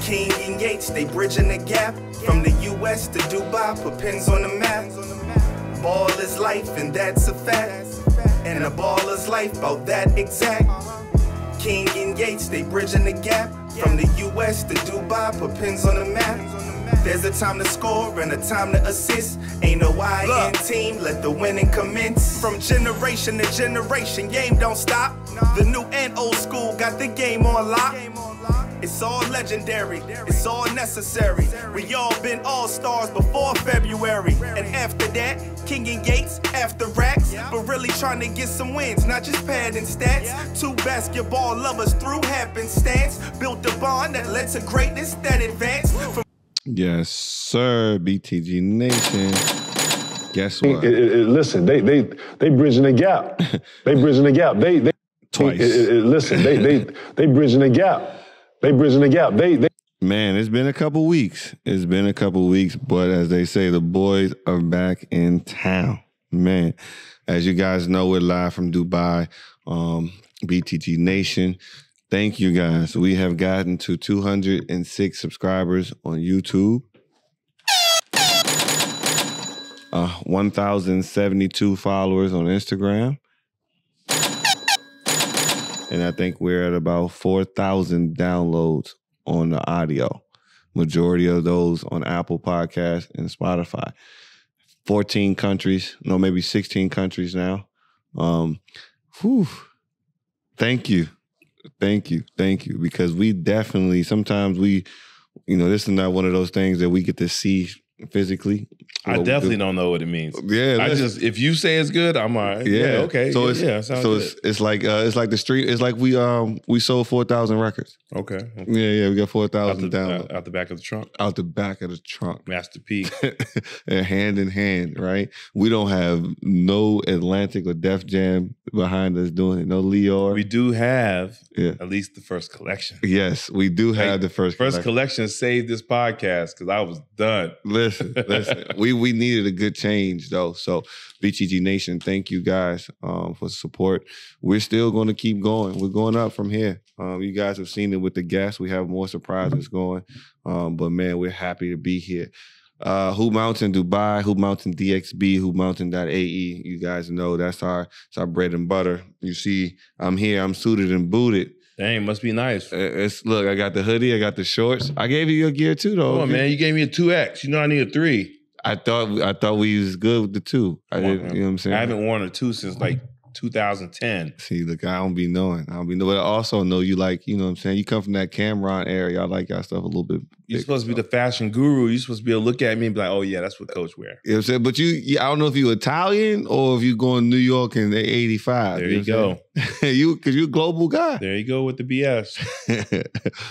King and Yates, they bridging the gap. From the US to Dubai, put pins on the map. Ball is life, and that's a fact. And a baller's life, about that exact. King and Yates, they bridging the gap. From the US to Dubai, put pins on the map. There's a time to score and a time to assist. Ain't no I in team, let the winning commence. From generation to generation, game don't stop. The new and old school got the game on lock. It's all legendary, it's all necessary. We all been all-stars before February. And after that, King and Yates, after racks. But really trying to get some wins, not just padding stats. Two basketball lovers through happenstance. Built a bond that led to greatness that advanced. Yes, sir, BTG Nation. Guess what? Listen, they bridging the gap. They bridging the gap. They twice. Listen, they bridging the gap. They bridging the gap. Man, it's been a couple weeks. It's been a couple weeks, but as they say, the boys are back in town. Man, as you guys know, we're live from Dubai, BTG Nation. Thank you, guys. We have gotten to 206 subscribers on YouTube. 1,072 followers on Instagram. And I think we're at about 4,000 downloads on the audio. Majority of those on Apple Podcasts and Spotify. 14 countries, no, maybe 16 countries now. Thank you. Thank you. Thank you. Because we definitely, sometimes we, this is not one of those things that we get to see physically. I definitely don't know what it means. Yeah, if you say it's good, I'm all right. Yeah, okay. So it's like the street. It's like we sold 4,000 records. Okay. Yeah, we got 4,000 downloads out the back of the trunk. Out the back of the trunk, Master P. And hand in hand, right? We don't have no Atlantic or Def Jam behind us doing it. No Lior. We do have at least the first collection. Yes, we do have the first collection. Saved this podcast because I was done. Listen. We needed a good change though. So BTG Nation, thank you guys for support. We're still going to keep going. We're going up from here. You guys have seen it with the guests. We have more surprises going. But man, we're happy to be here. Hoop Mountain Dubai, Hoop Mountain DXB, Hoop Mountain.ae. You guys know that's our bread and butter. You see, I'm here. I'm suited and booted. Dang, must be nice. Look, I got the hoodie. I got the shorts. I gave you your gear too, though. Come on, man. You gave me a 2X. You know I need a 3. I thought we was good with the 2. You know what I'm saying? I haven't worn a 2 since like 2010. See, look, I don't be knowing. But I also know you like, you know what I'm saying? You come from that Cameron area. I like y'all stuff a little bit. You're supposed to be the fashion guru. You're supposed to be able to look at me and be like, oh yeah, that's what Coach wear. You know what I'm saying? But I don't know if you Italian or if you going to New York in the 85. There you go. Because you're a global guy. There you go with the BS.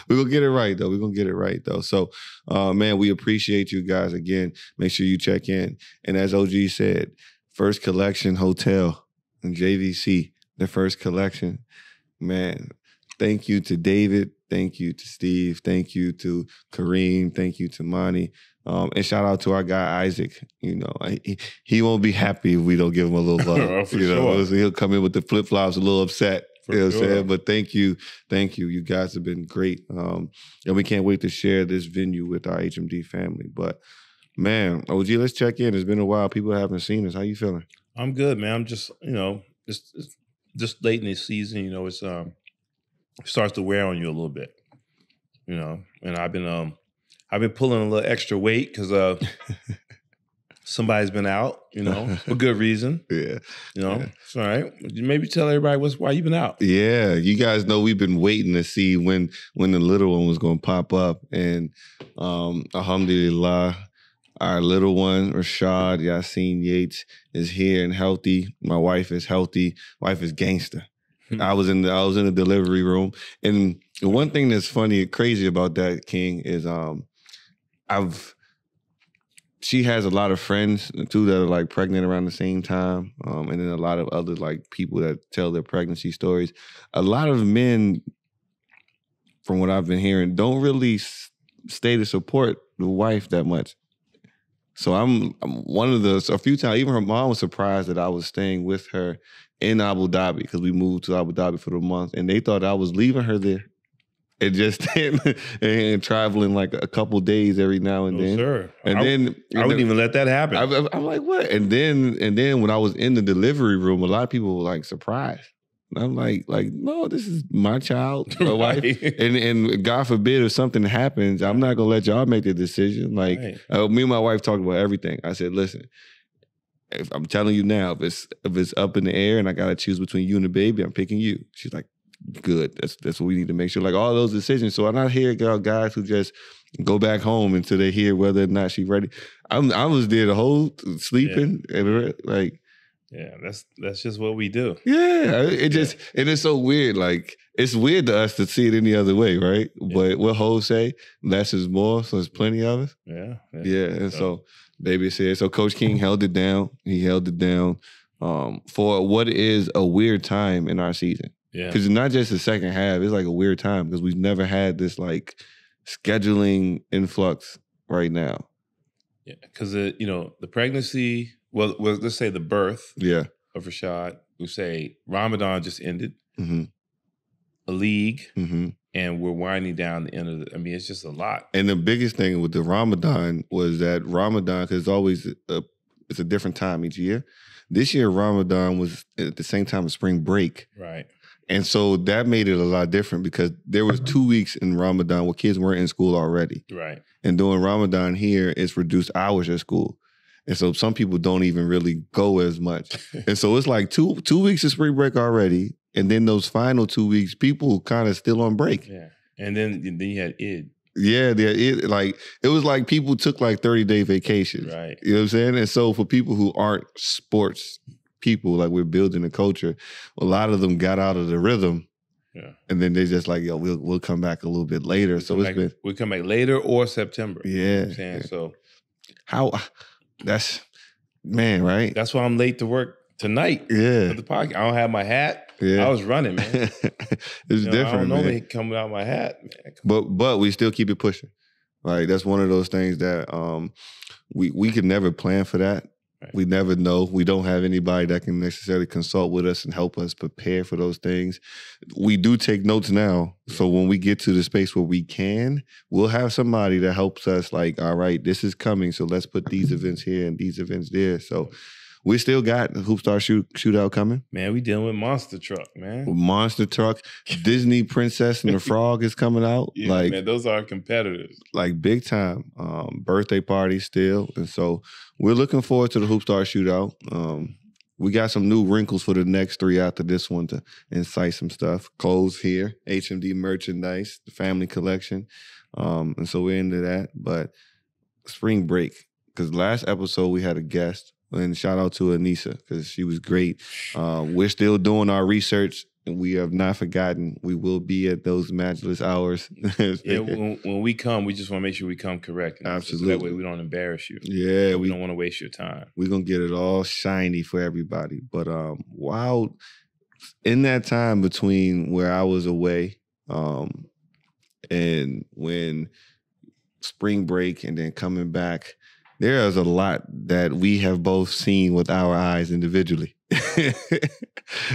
We're going to get it right, though. We're going to get it right, though. So, man, we appreciate you guys again. Make sure you check in. And as OG said, First Collection Hotel in JVC, the First Collection. Man, thank you to David. Thank you to Steve. Thank you to Kareem. Thank you to Monty. And shout out to our guy, Isaac. He won't be happy if we don't give him a little love. Sure. He'll come in with the flip-flops a little upset. For you know what sure. I'm saying? But thank you. Thank you. You guys have been great. And we can't wait to share this venue with our HMD family. But, man, OG, let's check in. It's been a while. People haven't seen us. How you feeling? I'm good, man. I'm just, just late in the season, it's it starts to wear on you a little bit, and I've been pulling a little extra weight because somebody's been out, for good reason. Yeah. It's all right. Maybe tell everybody why you've been out. Yeah. You guys know we've been waiting to see when the little one was going to pop up. And alhamdulillah, our little one, Rashad Yassine Yates, is here and healthy. My wife is healthy. Wife is gangster. I was in the delivery room. And the one thing that's funny, crazy about that, King, is she has a lot of friends too that are like pregnant around the same time. And then a lot of other like people that tell their pregnancy stories. A lot of men, from what I've been hearing, don't really stay to support the wife that much. So I'm one of a few times, even her mom was surprised that I was staying with her in Abu Dhabi because we moved to Abu Dhabi for the month, and they thought I was leaving her there. and just and traveling like a couple days every now and then. Sir. And I wouldn't even let that happen. I'm like, what? And then when I was in the delivery room, a lot of people were like surprised. And I'm like, no, this is my child, my wife. And God forbid if something happens, I'm not gonna let y'all make the decision. Like me and my wife talked about everything. I said, listen, if I'm telling you now, if it's up in the air and I gotta choose between you and the baby, I'm picking you. She's like, good. That's what we need to make sure. Like all those decisions. So I'm not here, guys who just go back home until they hear whether or not she's ready. I was there the whole sleeping and like. Yeah, that's just what we do. Yeah, and it's so weird. Like it's weird to us to see it any other way, right? Yeah. But what Ho say, less is more. So there's plenty of us. Yeah. And so baby said. So Coach King held it down. He held it down for what is a weird time in our season. Yeah, because it's not just the second half. It's like a weird time because we've never had this like scheduling influx right now. Yeah, because the pregnancy. Well, let's say the birth of Rashad. We say Ramadan just ended, a league, and we're winding down the end of it. I mean, it's just a lot. And the biggest thing with the Ramadan was that Ramadan, because it's a different time each year. This year, Ramadan was at the same time as spring break. Right. And so that made it a lot different because there was 2 weeks in Ramadan where kids weren't in school already. Right. And during Ramadan here, it's reduced hours at school. And so some people don't even really go as much. And so it's like two weeks of spring break already. And then those final 2 weeks, people kind of still on break. Yeah. And then you had Eid. Yeah, it was like people took like 30-day vacations. Right. You know what I'm saying? And so for people who aren't sports people, like we're building a culture, a lot of them got out of the rhythm. Yeah. And then they just like, yo, we'll come back a little bit later. We'll come back later or September. Yeah. You know what I'm saying? So that's, man, right? That's why I'm late to work tonight. Yeah. For the podcast. I don't have my hat. Yeah. I was running, man. It's different, I don't know man. me coming out my hat, man. But we still keep it pushing. Like that's one of those things that we could never plan for that. Right. We never know. We don't have anybody that can necessarily consult with us and help us prepare for those things. We do take notes now. So when we get to the space where we can, we'll have somebody that helps us like, all right, this is coming. So let's put these events here and these events there. So we still got the Hoopstar shootout coming. Man, we dealing with Monster Truck, man. Monster Truck. Disney Princess and the Frog is coming out. Yeah, like, man, those are our competitors. Like big time. Birthday party still. And so we're looking forward to the Hoopstar shootout. We got some new wrinkles for the next 3 after this one to incite some stuff. Clothes here, HMD merchandise, the family collection. And so we're into that. But spring break, because last episode we had a guest. And shout out to Anissa because she was great. We're still doing our research and we have not forgotten. We will be at those matchless hours. Yeah, when we come, we just want to make sure we come correct. Absolutely. So that way we don't embarrass you. Yeah. We don't want to waste your time. We're going to get it all shiny for everybody. But while in that time between where I was away and when spring break and then coming back, there is a lot that we have both seen with our eyes individually.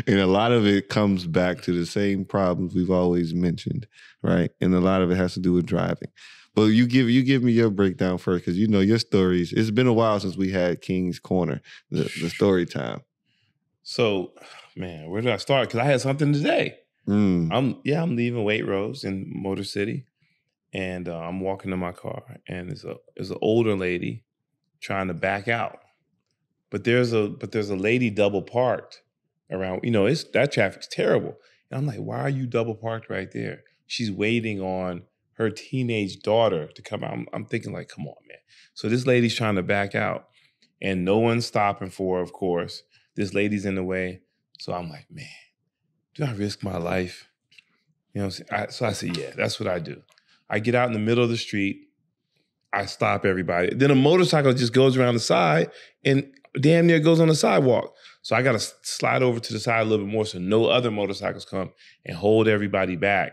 And a lot of it comes back to the same problems we've always mentioned, right? And a lot of it has to do with driving. But you give me your breakdown first, because you know your stories. It's been a while since we had King's Corner, the story time. So, man, where did I start? Because I had something today. I'm leaving Waitrose in Motor City, and I'm walking to my car, and there's an older lady trying to back out, but there's a lady double parked around. You know, that traffic's terrible. And I'm like, why are you double parked right there? She's waiting on her teenage daughter to come out. I'm thinking like, come on, man. So this lady's trying to back out, and no one's stopping for her, of course. This lady's in the way. So I'm like, man, do I risk my life? You know what I'm saying? So I said, yeah, that's what I do. I get out in the middle of the street. I stop everybody. Then a motorcycle just goes around the side and damn near goes on the sidewalk. So I got to slide over to the side a little bit more so no other motorcycles come and hold everybody back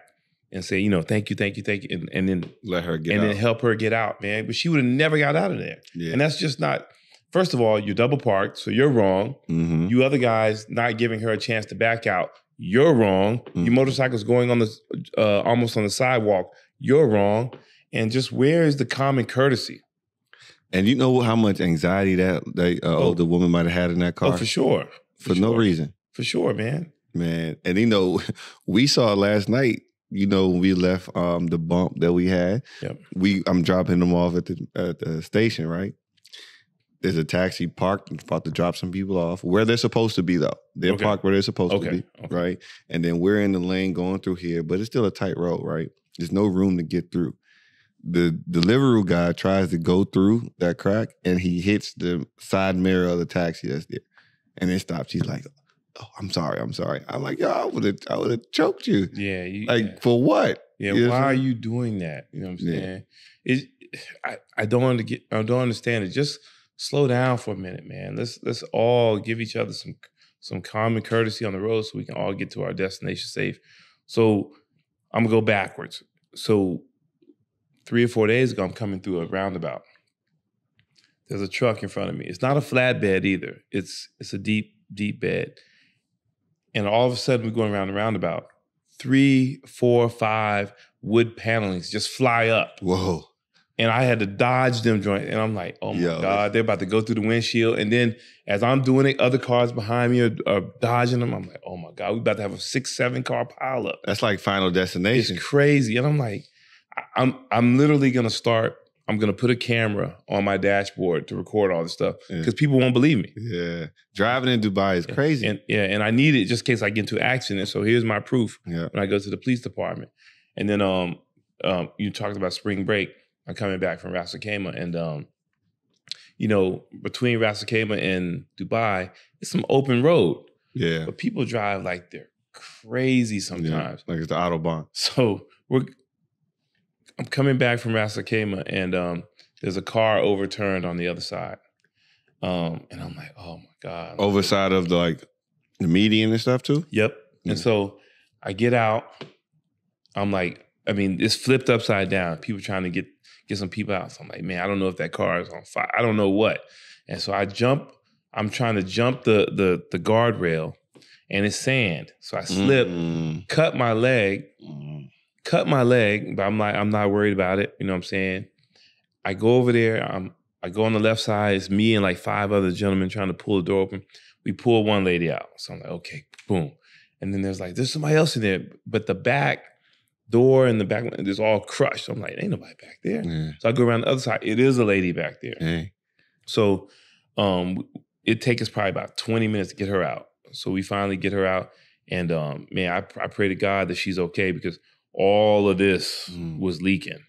and say, you know, thank you. And then let her get out. And then help her get out, man. But she would have never got out of there. Yeah. And that's just not, first of all, you're double parked, so you're wrong. Mm-hmm. You other guys not giving her a chance to back out, You're wrong. Your motorcycle's going on the almost on the sidewalk. You're wrong. And just where is the common courtesy? And you know how much anxiety that older woman might have had in that car? Oh, for sure. For no reason. For sure, man. Man. And you know, we saw last night, you know, when we left the bump that we had. Yep. I'm dropping them off at the station, right? There's a taxi parked, about to drop some people off where they're supposed to be, though. They're parked where they're supposed to be, right? And then we're in the lane going through here, but it's still a tight road, right? There's no room to get through. The Deliveroo guy tries to go through that crack, and he hits the side mirror of the taxi that's there, and it stops. He's like, "Oh, I'm sorry." I'm like, "Yo, I would have choked you." Yeah. For what? Yeah. Why are you doing that? You know what I'm saying? I don't understand it. Just slow down for a minute, man. Let's all give each other some common courtesy on the road so we can all get to our destination safe. So I'm gonna go backwards. So 3 or 4 days ago, I'm coming through a roundabout. There's a truck in front of me. It's not a flatbed either. It's a deep bed. And all of a sudden, we're going around the roundabout. 3, 4, 5 wood panelings just fly up. Whoa. And I had to dodge them joints. And I'm like, oh my God, they're about to go through the windshield. And then as I'm doing it, other cars behind me are dodging them. I'm like, oh my God, we're about to have a 6, 7 car pileup. That's like Final Destination. It's crazy. And I'm like, I'm literally going to start, I'm going to put a camera on my dashboard to record all this stuff because people won't believe me. Yeah. Driving in Dubai is crazy. And I need it just in case I get into an accident. So here's my proof when I go to the police department. And then you talked about spring break. I'm coming back from Ras Al Khaimah, and you know, between Ras Al Khaimah and Dubai, it's some open road. Yeah. But people drive like they're crazy sometimes. Like it's the Autobahn. So I'm coming back from Ras Al Khaimah, and there's a car overturned on the other side. And I'm like, oh my God. Overside of the median and stuff too? Yep. And so I get out. I'm like, I mean, it's flipped upside down. People trying to get some people out. So I'm like, man, I don't know if that car is on fire. I don't know what. And so I'm trying to jump the guardrail, and it's sand. So I slip, cut my leg, but I'm not worried about it. You know what I'm saying? I go over there. I go on the left side. It's me and like 5 other gentlemen trying to pull the door open. We pull one lady out. So I'm like, okay, boom. And then there's somebody else in there, but the back door and the back is all crushed. I'm like, ain't nobody back there. Yeah. So I go around the other side. It is a lady back there. Yeah. So it takes us probably about 20 minutes to get her out. So we finally get her out. And man, I pray to God that she's okay because all of this was leaking.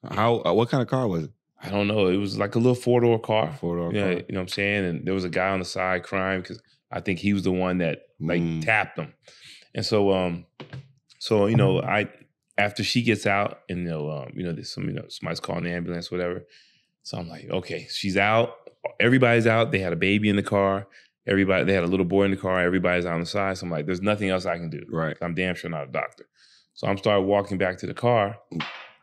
What kind of car was it? I don't know. It was like a little 4-door car. 4-door car. You know what I'm saying? And there was a guy on the side crying because I think he was the one that tapped him. And so, you know, after she gets out and, there's somebody's calling the ambulance, whatever. So I'm like, okay, she's out. Everybody's out. They had a baby in the car. They had a little boy in the car. Everybody's on the side. So I'm like, there's nothing else I can do. Right. I'm damn sure not a doctor. So I'm started walking back to the car.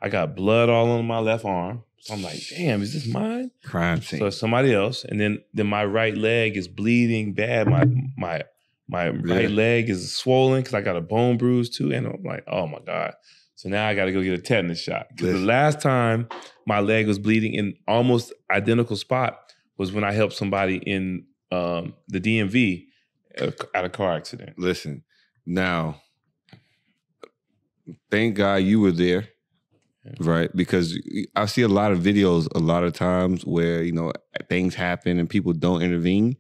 I got blood all on my left arm. So I'm like, damn, is this mine? Crime scene. So it's somebody else. And then my right leg is bleeding bad. My right leg is swollen because I got a bone bruise too. And I'm like, oh my God. So now I got to go get a tetanus shot. Because the last time my leg was bleeding in almost identical spot was when I helped somebody in the DMV at a car accident. Listen, now, thank God you were there, right? Because I see a lot of videos a lot of times where, things happen and people don't intervene,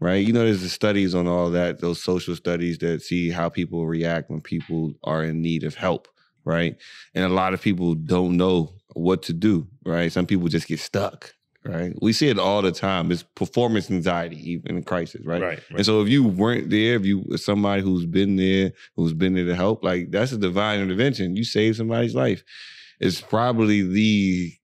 right? There's the studies on all that, those social studies that see how people react when people are in need of help, right? And a lot of people don't know what to do, right? Some people just get stuck, right? We see it all the time. It's performance anxiety, even in crisis, right? Right. And so if you weren't there, if you somebody who's been there to help, like that's a divine intervention. You save somebody's life. It's probably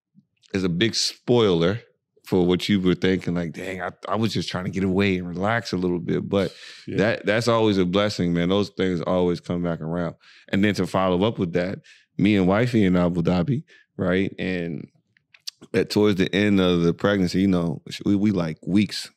is a big spoiler for what you were thinking, like, dang, I was just trying to get away and relax a little bit. But that's always a blessing, man. Those things always come back around. And then to follow up with that, me and wifey in Abu Dhabi, right? And towards the end of the pregnancy, we like weeks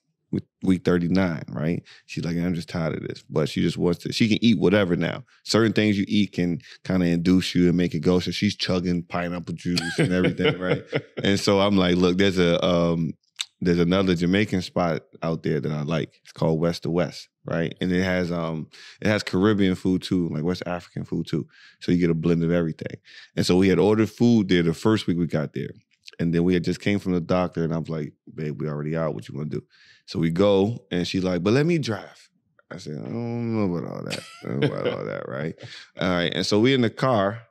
week 39, right? She's like, I'm just tired of this. But she just wants to, she can eat whatever now. Certain things you eat can kind of induce you and make it go. So she's chugging pineapple juice and everything, right? And so I'm like, look, there's another Jamaican spot out there that I like. It's called West to West, right? And it has Caribbean food too, like West African food too. So you get a blend of everything. And so we had ordered food there the first week we got there. And then we had just came from the doctor and I was like, babe, we already out. What you want to do? So we go and she's like, but let me drive. I said, I don't know about all that. I don't know about all that, right? All right. And so we in the car.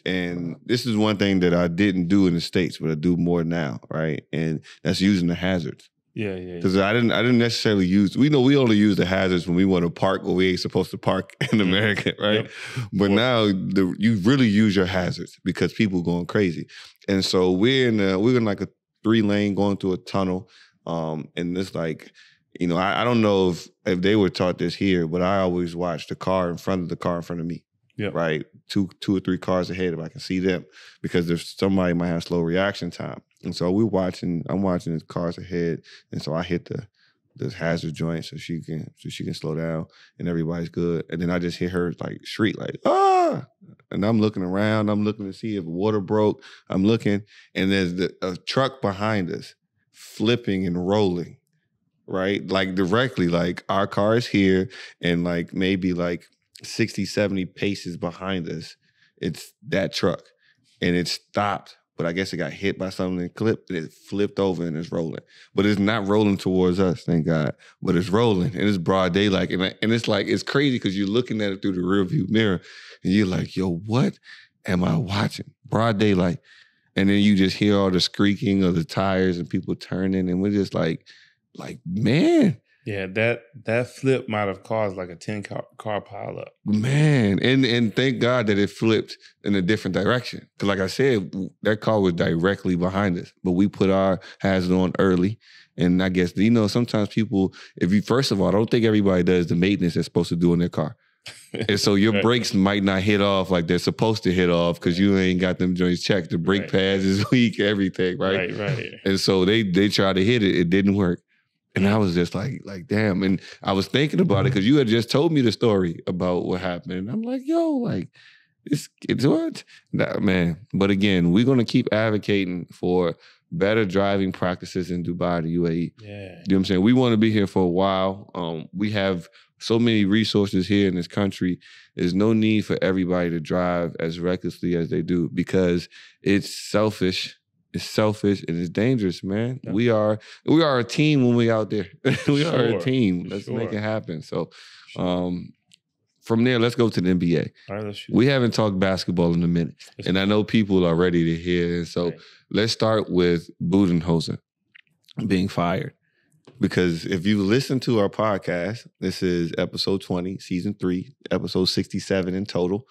And this is one thing that I didn't do in the States, but I do more now, right? And that's using the hazards. Yeah. Because I didn't necessarily use. We only use the hazards when we want to park where we ain't supposed to park in America, right? Yep. But now you really use your hazards because people going crazy. And so we're in like a 3-lane going through a tunnel, and it's like, you know, I don't know if they were taught this here, but I always watch the car in front of me. Yep. Right, two or three cars ahead if I can see them, because there's somebody might have slow reaction time, and so I'm watching the cars ahead, and so I hit the hazard joint so she can slow down, and everybody's good, and then I just hear her like shriek like ah, and I'm looking around, I'm looking to see if water broke, I'm looking, and there's a truck behind us flipping and rolling, right, like directly, like our car is here, and like maybe like 60, 70 paces behind us, it's that truck. And it stopped, but I guess it got hit by something and clipped, and it flipped over and it's rolling. But it's not rolling towards us, thank God. But it's rolling, and it's broad daylight. And it's like, it's crazy because you're looking at it through the rearview mirror, and you're like, yo, what am I watching? Broad daylight. And then you just hear all the squeaking of the tires and people turning, and we're just like, man. Yeah, that flip might have caused like a 10-car pileup. Man, and thank God that it flipped in a different direction. Because like I said, that car was directly behind us. But we put our hazard on early. And I guess, you know, sometimes people, first of all, I don't think everybody does the maintenance they're supposed to do in their car. And so your brakes might not hit off like they're supposed to hit off because you ain't got them joints checked. The brake pads is weak, everything, right? Right. And so they tried to hit it. It didn't work. And I was just like, damn. And I was thinking about it because you had just told me the story about what happened. And I'm like, yo, like, it's what? Nah, man. But again, we're going to keep advocating for better driving practices in Dubai, the UAE. Yeah. You know what I'm saying? We want to be here for a while. We have so many resources here in this country. There's no need for everybody to drive as recklessly as they do because it's selfish. It's selfish and it's dangerous, man. Yeah. We are a team when we out there. We are a team. Let's make it happen. So from there, let's go to the NBA. All right, let's shoot. We haven't talked basketball in a minute. And I know people are ready to hear. And so let's start with Budenholzer being fired. Because if you listen to our podcast, this is episode 20, season 3, episode 67 in total.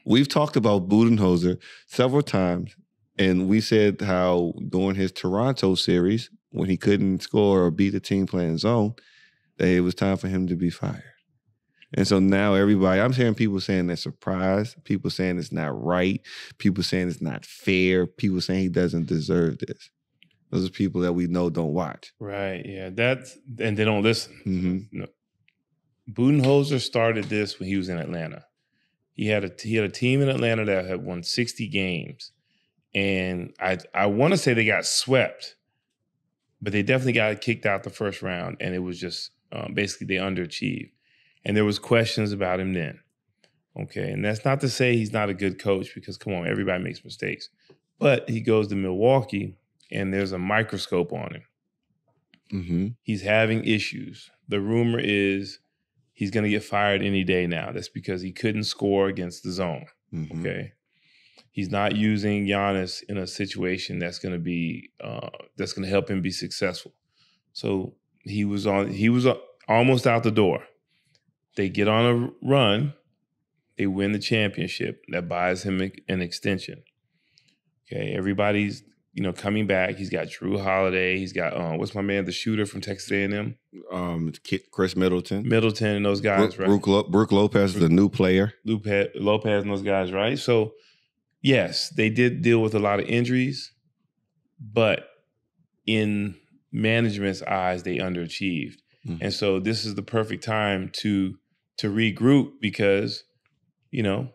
We've talked about Budenholzer several times. And we said how during his Toronto series, when he couldn't score or beat the team playing zone, that it was time for him to be fired. And so now everybody, I'm hearing people saying they're surprised, people saying it's not right, people saying it's not fair, people saying he doesn't deserve this. Those are people that we know don't watch. Right, yeah. And they don't listen. Mm-hmm. No. Budenholzer started this when he was in Atlanta. He had a team in Atlanta that had won 60 games. And I want to say they got swept, but they definitely got kicked out the first round. And it was just basically they underachieved. And there was questions about him then. Okay. And that's not to say he's not a good coach because, come on, everybody makes mistakes. But he goes to Milwaukee and there's a microscope on him. Mm-hmm. He's having issues. The rumor is he's going to get fired any day now. That's because he couldn't score against the zone. Mm-hmm. Okay. He's not using Giannis in a situation that's going to help him be successful. So he was almost out the door. They get on a run. They win the championship. That buys him an extension. Okay, everybody's coming back. He's got Drew Holiday. He's got what's my man, the shooter from Texas A&M? Chris Middleton. Middleton and those guys, right? Brook Lopez is the new player. Lopez and those guys, right? So. Yes, they did deal with a lot of injuries, but in management's eyes, they underachieved. And so this is the perfect time to regroup because, you know,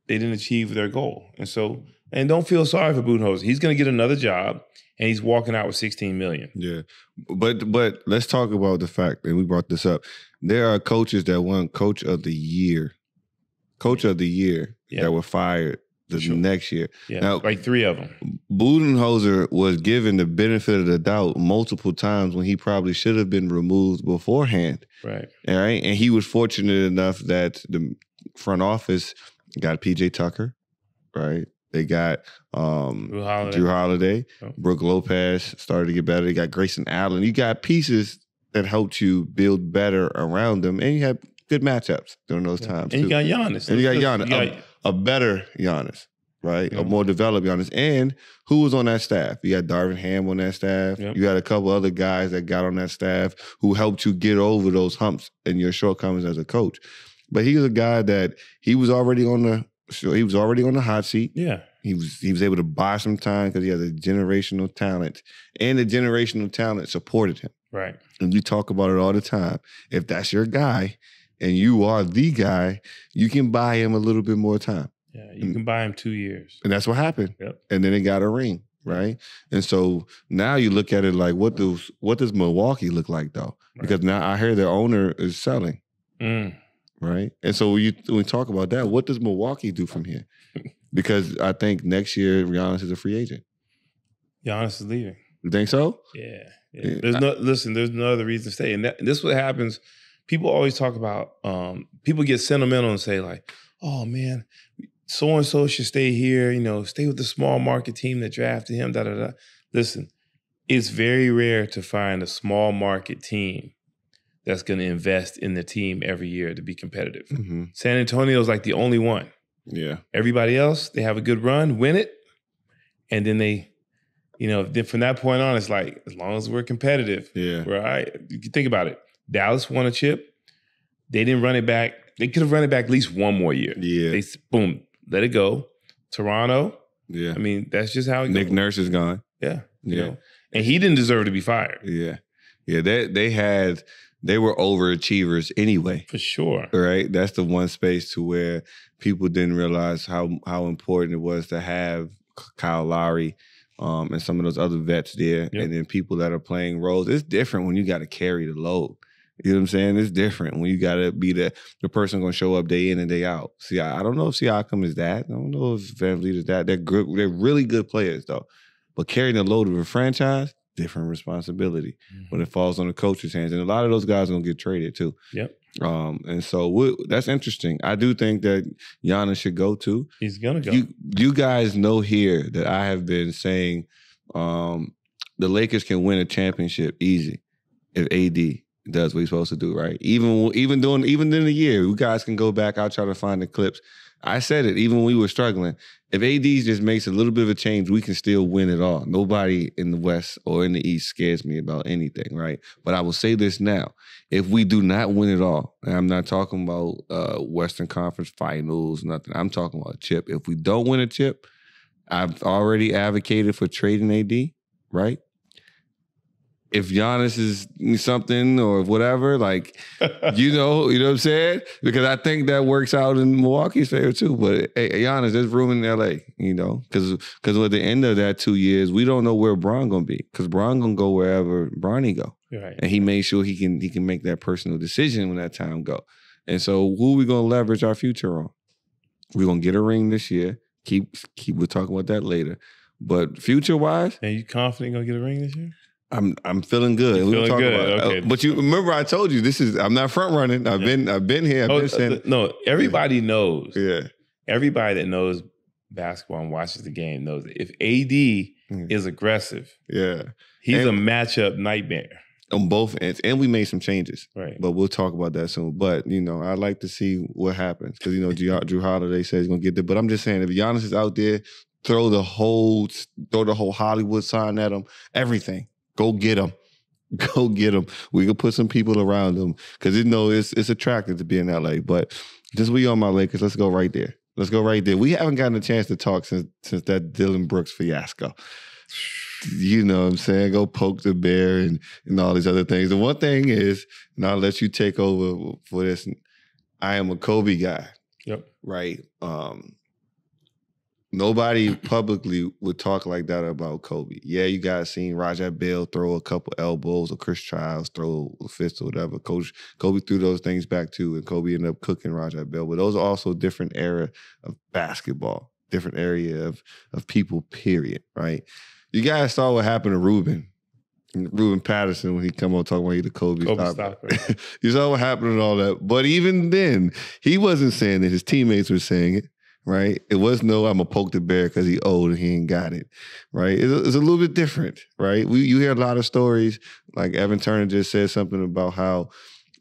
they didn't achieve their goal. And so, and don't feel sorry for Budenholzer. He's going to get another job and he's walking out with $16 million. Yeah. But let's talk about the fact, and we brought this up. There are coaches that won Coach of the Year that were fired the next year. Yeah, now, like 3 of them. Budenholzer was given the benefit of the doubt multiple times when he probably should have been removed beforehand. Right. All right. And he was fortunate enough that the front office got PJ Tucker, right? They got Drew Holiday. Oh. Brooke Lopez started to get better. They got Grayson Allen. You got pieces that helped you build better around them. And you had good matchups during those times. And you got Giannis. And you got Giannis. A better Giannis, right? Yep. A more developed Giannis. And who was on that staff? You got Darvin Ham on that staff. Yep. You got a couple other guys that got on that staff who helped you get over those humps and your shortcomings as a coach. But he was a guy that he was already on the hot seat. Yeah. He was able to buy some time because he has a generational talent. And the generational talent supported him. Right. And we talk about it all the time. If that's your guy, and you are the guy, you can buy him a little bit more time. Yeah, you can buy him 2 years. And that's what happened. Yep. And then it got a ring, right? And so now you look at it like, what does Milwaukee look like, though? Right. Because now I hear their owner is selling, right? And so when we talk about that, what does Milwaukee do from here? Because I think next year, Giannis is a free agent. Giannis is leaving. You think so? Yeah. There's no other reason to stay. And this is what happens. People always talk about, people get sentimental and say like, oh man, so-and-so should stay here, you know, stay with the small market team that drafted him, da-da-da. Listen, it's very rare to find a small market team that's going to invest in the team every year to be competitive. Mm-hmm. San Antonio's like the only one. Yeah. Everybody else, they have a good run, win it, and then they, you know, then from that point on, it's like, as long as we're competitive, we're all right. You can think about it. Dallas won a chip. They didn't run it back. They could have run it back at least one more year. Yeah. They, boom, let it go. Toronto. Yeah. I mean, that's just how it goes. Nick Nurse is gone. Yeah. You know? And he didn't deserve to be fired. Yeah. Yeah. They were overachievers anyway. For sure. Right? That's the one space to where people didn't realize how important it was to have Kyle Lowry and some of those other vets there, and then people that are playing roles. It's different when you got to carry the load. You know what I'm saying? It's different when you got to be the person going to show up day in and day out. See, I don't know if Siakam is that. I don't know if VanVleet is that. They're good. They're really good players, though. But carrying the load of a franchise, different responsibility when it falls on the coach's hands. And a lot of those guys are going to get traded, too. Yep. And so that's interesting. I do think that Giannis should go too. He's gonna go. You guys know here that I have been saying the Lakers can win a championship easy if AD does what he's supposed to do, right? Even in the year, you guys can go back. I'll try to find the clips. I said it even when we were struggling. If AD just makes a little bit of a change, we can still win it all. Nobody in the West or in the East scares me about anything, right? But I will say this now. If we do not win it all, and I'm not talking about Western Conference Finals, nothing. I'm talking about a chip. If we don't win a chip, I've already advocated for trading AD, right? If Giannis is something or whatever, like, you know what I'm saying? Because I think that works out in Milwaukee's favor too. But hey, Giannis, there's room in LA, you know? Because at the end of that 2 years, we don't know where Bron going to be. Because Bron going to go wherever Bronny go. Right. And he made sure he can make that personal decision when that time go. And so who are we going to leverage our future on? We're going to get a ring this year. We'll talk about that later. But future-wise... Are you confident you're going to get a ring this year? I'm feeling good. You're feeling good. Okay. But you remember I told you I'm not front running. I've been here. Everybody knows. Yeah. Everybody that knows basketball and watches the game knows that if AD is aggressive, he's a matchup nightmare. On both ends. And we made some changes. Right. But we'll talk about that soon. But, you know, I'd like to see what happens. Because, you know, Drew Holiday says he's going to get there. But I'm just saying, if Giannis is out there, throw the whole Hollywood sign at him, everything. Go get him. Go get him. We can put some people around him because it's attractive to be in LA. But just we on my Lakers, let's go right there. We haven't gotten a chance to talk since that Dylan Brooks fiasco. you know what I'm saying, go poke the bear and all these other things. The one thing is, and I'll let you take over for this, I am a Kobe guy. Yep. Right? Nobody publicly would talk like that about Kobe. Yeah, you guys seen Rajah Bell throw a couple elbows or Chris Childs throw a fist or whatever. Kobe threw those things back too, and Kobe ended up cooking Rajah Bell. But those are also different era of basketball, different area of people, period, right? You guys saw what happened to Ruben Patterson when he come on talking about he the Kobe stopper. You saw what happened and all that. But even then, he wasn't saying it. His teammates were saying it. Right? It was no, I'm going to poke the bear because he old and he ain't got it. Right? It's a little bit different. Right? You hear a lot of stories. Like Evan Turner just said something about how,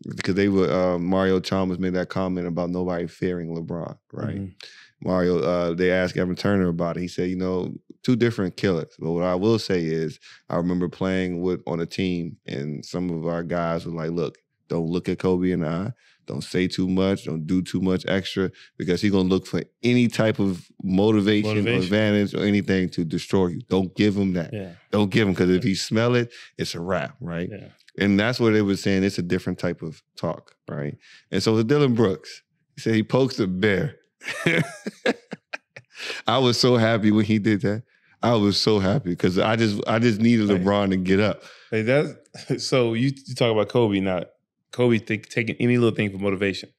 because they were, Mario Chalmers made that comment about nobody fearing LeBron. Right? Mm-hmm. Mario, they asked Evan Turner about it. He said, two different killers. But what I will say is, I remember playing on a team and some of our guys were like, look, don't look at Kobe in the eye. Don't say too much. Don't do too much extra because he's going to look for any type of motivation or advantage or anything to destroy you. Don't give him that. Yeah. Don't give him because if he smell it, it's a wrap, right? Yeah. And that's what they were saying. It's a different type of talk, right? And so with Dylan Brooks, he said he pokes the bear. I was so happy when he did that. I was so happy because I just needed LeBron to get up. Hey, so you talk about Kobe now. Kobe taking any little thing for motivation.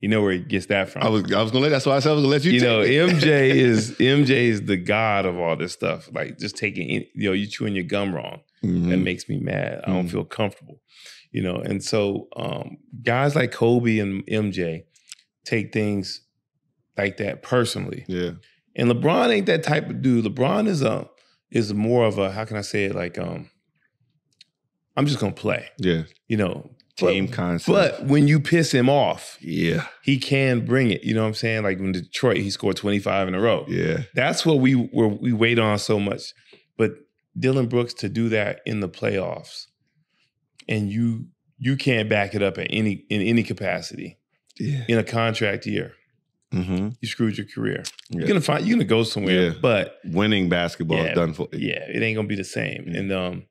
You know where he gets that from. I was gonna that's why I said I was gonna let you. MJ is the god of all this stuff. Like just taking, you chewing your gum wrong. Mm-hmm. That makes me mad. I don't feel comfortable. And so guys like Kobe and MJ take things like that personally. Yeah. And LeBron ain't that type of dude. LeBron is more of a, how can I say it? Like I'm just gonna play. Yeah. Team concept. But when you piss him off, yeah, he can bring it. You know what I'm saying? Like when Detroit, he scored 25 in a row. Yeah. That's what we wait on so much. But Dylan Brooks to do that in the playoffs, and you can't back it up in any capacity. Yeah. In a contract year. Mm-hmm. You screwed your career. Yeah. You're gonna go somewhere, but winning basketball is done for. Yeah, it ain't gonna be the same. And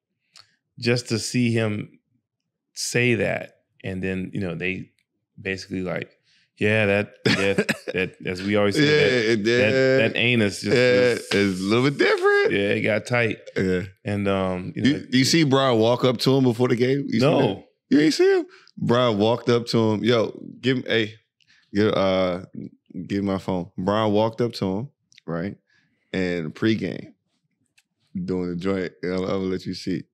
just to see him say that, and then they basically like, that as we always say, that anus just is a little bit different. Yeah, it got tight. Yeah, and you see Brian walk up to him before the game? No, you ain't see him. Brian walked up to him. Yo, give my phone. Brian walked up to him, right, and pregame doing the joint. I'll let you see.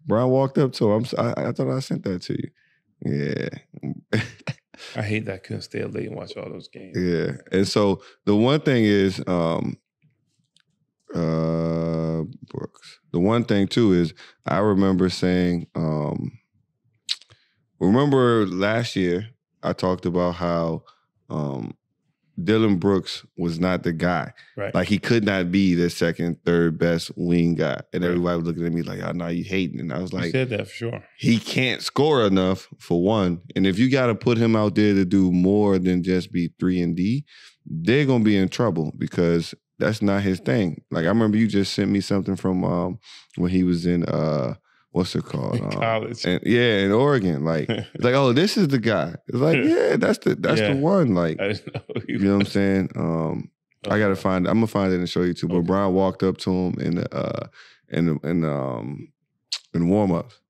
Brian walked up to him. I thought I sent that to you. Yeah. I hate that I couldn't stay up late and watch all those games. Yeah. And so the one thing is, Brooks. The one thing too is I remember saying, remember last year I talked about how Dylan Brooks was not the guy. Right. Like he could not be the second, third best wing guy. And everybody was looking at me like, oh, no, you hating. And I was like, you said that for sure. He can't score enough for one. And if you got to put him out there to do more than just be 3-and-D, they're going to be in trouble because that's not his thing. Like I remember you just sent me something from when he was in what's it called? College. In Oregon. Like, it's like, oh, this is the guy. It's like, yeah, that's the one. Like, I didn't know you know what I'm saying? I gotta find. I'm gonna find it and show you too. But okay. Brian walked up to him in warm-ups.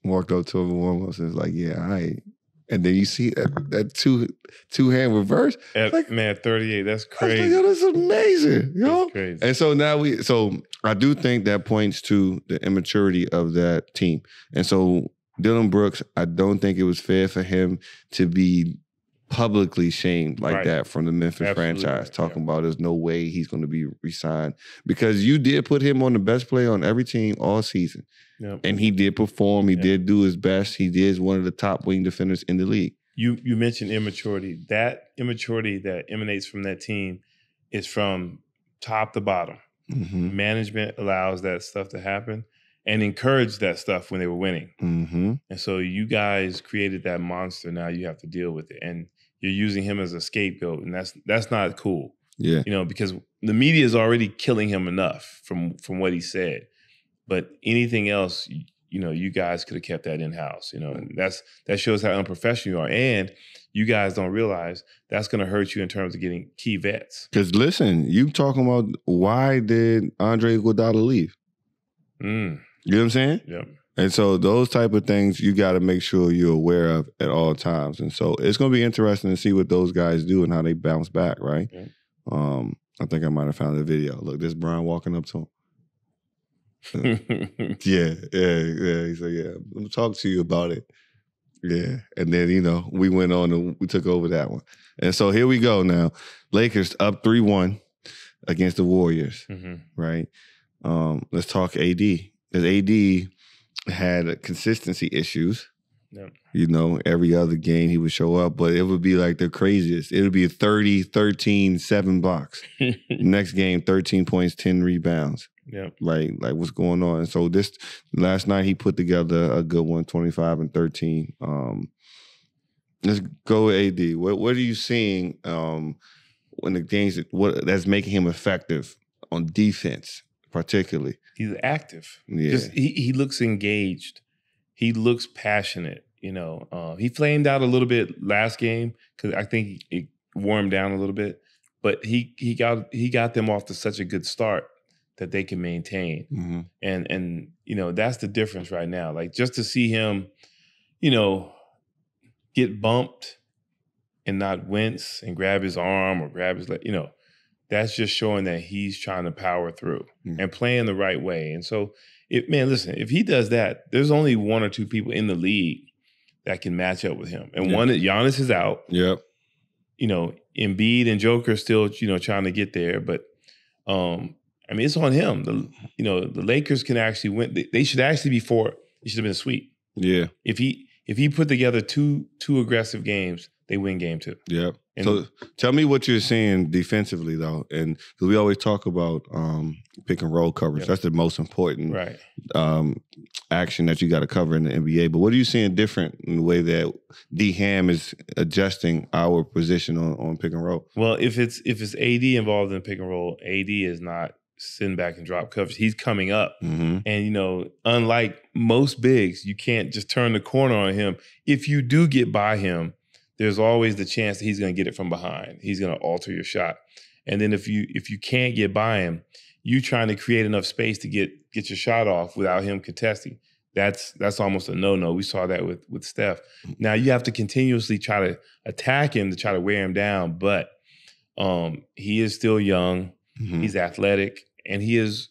Walked up to him in warm-ups and was like, yeah, all right. And then you see that two-hand reverse. Like, man, 38, that's crazy. I was like, yo, that's amazing. That's crazy. And so I do think that points to the immaturity of that team. And so Dylan Brooks, I don't think it was fair for him to be publicly shamed like that from the Memphis franchise, talking about there's no way he's going to be re-signed because you did put him on the best player on every team all season. Yep. And he did perform. He did do his best. He is one of the top wing defenders in the league. You mentioned immaturity. That immaturity that emanates from that team is from top to bottom. Mm-hmm. Management allows that stuff to happen and encouraged that stuff when they were winning. Mm-hmm. And so you guys created that monster. Now you have to deal with it. And you're using him as a scapegoat. And that's not cool. Yeah. Because the media is already killing him enough from what he said. But anything else, you guys could have kept that in-house. And that shows how unprofessional you are. And you guys don't realize that's going to hurt you in terms of getting key vets. Because listen, you talking about why did Andre Iguodala leave? You know what I'm saying? Yeah. And so those type of things you got to make sure you're aware of at all times. And so it's going to be interesting to see what those guys do and how they bounce back, right? Yeah. I think I might have found a video. Look, this Brian walking up to him. Yeah. He said, yeah, I'm going to talk to you about it. Yeah. And then, we went on and we took over that one. And so here we go now. Lakers up 3-1 against the Warriors, right? Let's talk AD. Because AD had consistency issues. Yep. Every other game he would show up, but it would be like the craziest. It would be 30, 13, 7 blocks. Next game, 13 points, 10 rebounds. Yeah. Like what's going on? And so last night he put together a good one, 25 and 13. Let's go with AD. What are you seeing when the games that's making him effective on defense, particularly? He's active. Yeah. He looks engaged. He looks passionate. He flamed out a little bit last game because I think it wore him down a little bit. But he got them off to such a good start that they can maintain. Mm-hmm. And that's the difference right now. Like just to see him, get bumped and not wince and grab his arm or grab his leg, that's just showing that he's trying to power through and playing the right way. And so, listen, if he does that, there's only one or two people in the league that can match up with him. And one, Giannis is out. Yep. Embiid and Joker still, trying to get there. But, it's on him. The Lakers can actually win. They should actually be four. It should have been a sweep. Yeah. If he put together two aggressive games, they win game 2. Yep. So tell me what you're seeing defensively, though. And because we always talk about pick and roll coverage. Yep. That's the most important action that you got to cover in the NBA. But what are you seeing different in the way that D-Ham is adjusting our position on pick and roll? Well, if it's AD involved in pick and roll, AD is not sitting back and drop coverage. He's coming up. Mm-hmm. And, unlike most bigs, you can't just turn the corner on him. If you do get by him, there's always the chance that he's going to get it from behind. He's going to alter your shot. And then if you can't get by him, you trying to create enough space to get your shot off without him contesting. That's almost a no-no. We saw that with Steph. Now you have to continuously try to attack him to try to wear him down, but he is still young. Mm-hmm. He's athletic, and he's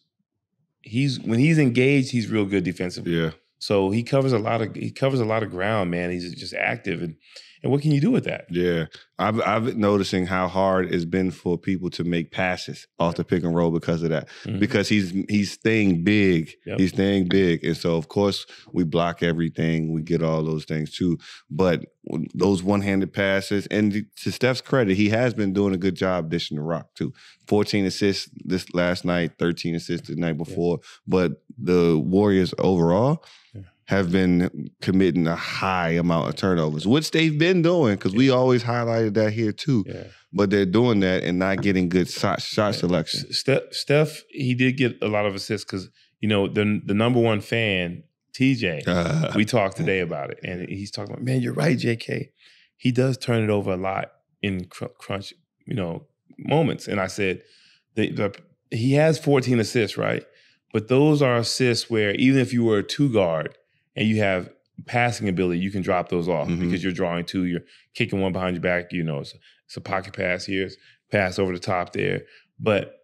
when he's engaged, he's real good defensively. Yeah. So he covers a lot of ground, man. He's just active, and what can you do with that? Yeah. I've been noticing how hard it's been for people to make passes off the pick and roll because of that. Mm-hmm. Because he's staying big. Yep. He's staying big. And so, of course, we block everything. We get all those things, too. But those one-handed passes, and to Steph's credit, he has been doing a good job dishing the rock, too. 14 assists this last night, 13 assists the night before. Yeah. But the Warriors overall have been committing a high amount of turnovers, which they've been doing because we always highlighted that here too. Yeah. But they're doing that and not getting good shot selection. Steph, he did get a lot of assists because, the number one fan, TJ, we talked today about it. And he's talking about, man, you're right, JK. He does turn it over a lot in crunch, moments. And I said, he has 14 assists, right? But those are assists where even if you were a 2 guard, and you have passing ability, you can drop those off because you're drawing 2, you're kicking one behind your back, it's a pocket pass here, it's pass over the top there. But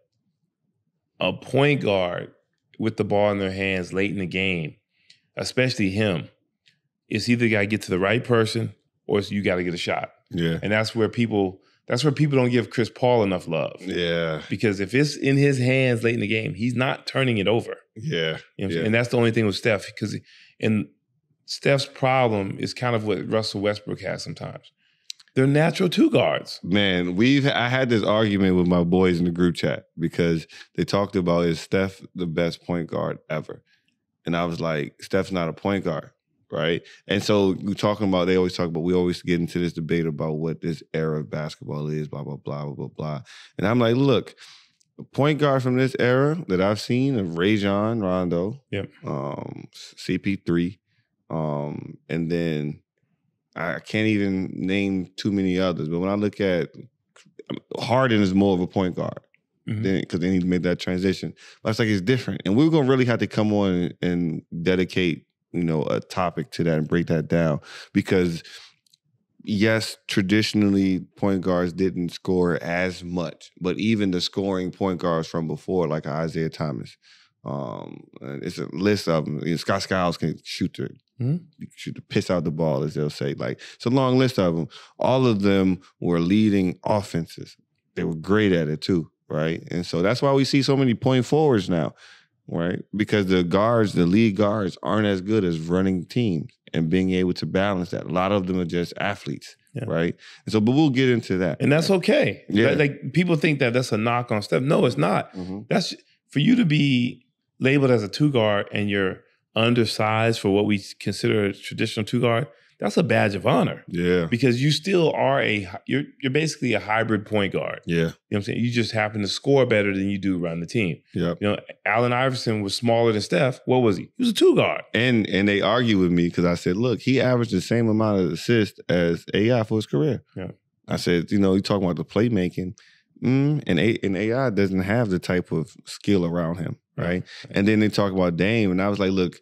a point guard with the ball in their hands late in the game, especially him, it's either got to get to the right person or you got to get a shot. Yeah. And that's where people don't give Chris Paul enough love. Yeah. Because if it's in his hands late in the game, he's not turning it over. Yeah. And that's the only thing with Steph and Steph's problem is kind of what Russell Westbrook has sometimes. They're natural 2 guards. Man, I had this argument with my boys in the group chat because they talked about, is Steph the best point guard ever? And I was like, Steph's not a point guard, right? And so we always get into this debate about what this era of basketball is, blah, blah, blah, blah, blah, blah. And I'm like, look, point guard from this era that I've seen of Rajon Rondo, Yep. CP3, and then I can't even name too many others. But when I look at Harden is more of a point guard. Because then he made that transition. But it's like it's different. And we're gonna really have to come on and dedicate, a topic to that and break that down. Because yes, traditionally point guards didn't score as much, but even the scoring point guards from before, like Isaiah Thomas, it's a list of them. Scott Skiles can shoot the piss out the ball, as they'll say. Like, it's a long list of them. All of them were leading offenses. They were great at it too. Right. And so that's why we see so many point forwards now, right? Because the lead guards aren't as good as running teams and being able to balance that. A lot of them are just athletes, right? And so, but we'll get into that. And that's okay. Yeah. Like people think that that's a knock on Steph. No, it's not. That's for you to be labeled as a 2-guard and you're undersized for what we consider a traditional 2-guard. That's a badge of honor. Yeah. Because you still are you're basically a hybrid point guard. Yeah. You know what I'm saying? You just happen to score better than you do around the team. Yep. Allen Iverson was smaller than Steph. What was he? He was a 2-guard. And they argue with me because I said, look, he averaged the same amount of assists as AI for his career. Yeah. I said, you talking about the playmaking, and AI doesn't have the type of skill around him, right? And then they talk about Dame, and I was like, look,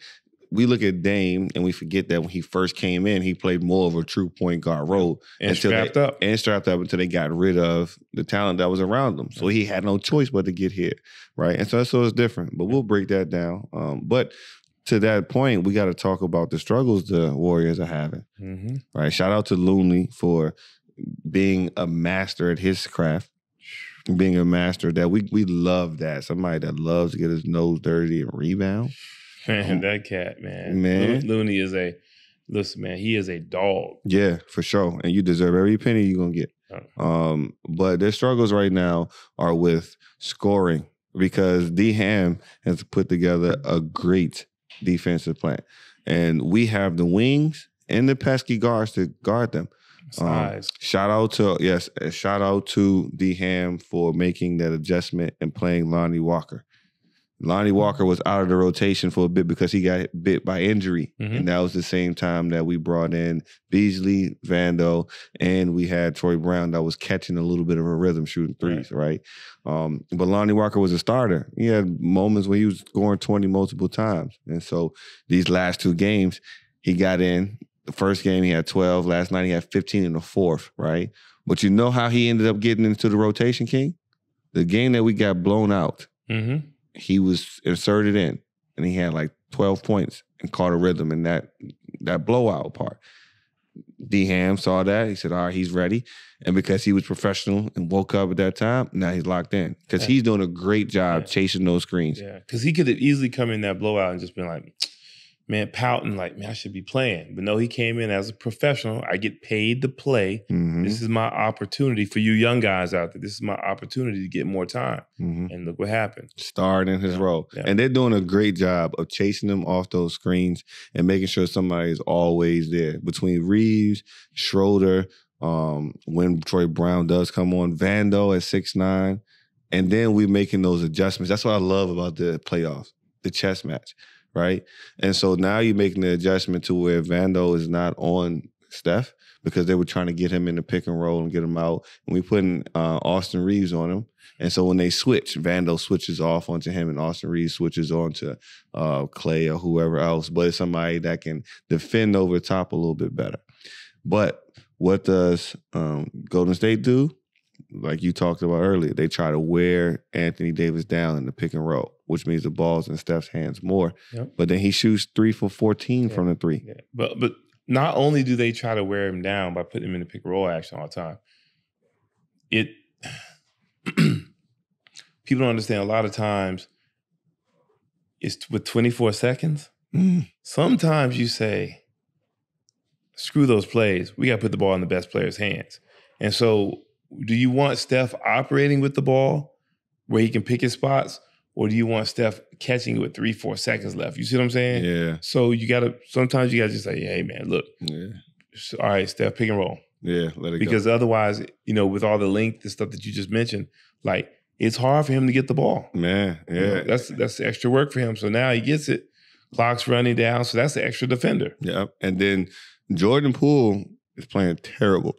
we look at Dame and we forget that when he first came in, he played more of a true point guard role. And strapped up until they got rid of the talent that was around him. So he had no choice but to get hit, right? And so it's different, but we'll break that down. But to that point, we got to talk about the struggles the Warriors are having, right? Shout out to Looney for being a master at his craft, being a master that we love that. Somebody that loves to get his nose dirty and rebound. Man, that cat, man. Looney is he is a dog. Yeah, for sure. And you deserve every penny you're going to get. But their struggles right now are with scoring because D Ham has put together a great defensive plan. And we have the wings and the pesky guards to guard them. Size. Shout out to D Ham for making that adjustment and playing Lonnie Walker. Lonnie Walker was out of the rotation for a bit because he got bit by injury. And that was the same time that we brought in Beasley, Vando, and we had Troy Brown that was catching a little bit of a rhythm shooting threes, right? But Lonnie Walker was a starter. He had moments where he was scoring 20 multiple times. And so these last 2 games, he got in. The first game, he had 12. Last night, he had 15 in the fourth, right? But you know how he ended up getting into the rotation, King? The game that we got blown out, he was inserted in, and he had like 12 points and caught a rhythm in that blowout part. D-Ham saw that. He said, all right, he's ready. And because he was professional and woke up at that time, now he's locked in. Because he's doing a great job chasing those screens. Yeah, because he could have easily come in that blowout and just been like, man, pouting like, man, I should be playing. But no, he came in as a professional. I get paid to play. This is my opportunity for you young guys out there. This is my opportunity to get more time. And look what happened. Starred in his role. Yeah. And they're doing a great job of chasing them off those screens and making sure somebody is always there. Between Reeves, Schroeder, when Troy Brown does come on, Vando at 6'9", and then we're making those adjustments. That's what I love about the playoffs, the chess match. Right? And so now you're making the adjustment to where Vando is not on Steph because they were trying to get him in the pick and roll and get him out. And we putting Austin Reeves on him. And so when they switch, Vando switches off onto him and Austin Reeves switches on to Clay or whoever else. But it's somebody that can defend over the top a little bit better. But what does Golden State do? Like you talked about earlier, they try to wear Anthony Davis down in the pick and roll, which means the ball's in Steph's hands more. But then he shoots 3 for 14 from the 3. But not only do they try to wear him down by putting him in the pick and roll action all the time, people don't understand a lot of times it's with 24 seconds. Sometimes you say, screw those plays. We got to put the ball in the best player's hands. And so do you want Steph operating with the ball where he can pick his spots, or do you want Steph catching it with 3-4 seconds left? You see what I'm saying? Yeah. So sometimes you got to just say, hey, man, look. Yeah. All right, Steph, pick and roll. Yeah, let it go. Because otherwise, with all the length and stuff that you just mentioned, like it's hard for him to get the ball. Man, yeah. You know, that's extra work for him. So now he gets it. Clock's running down, so that's the extra defender. Yeah. And then Jordan Poole is playing terrible.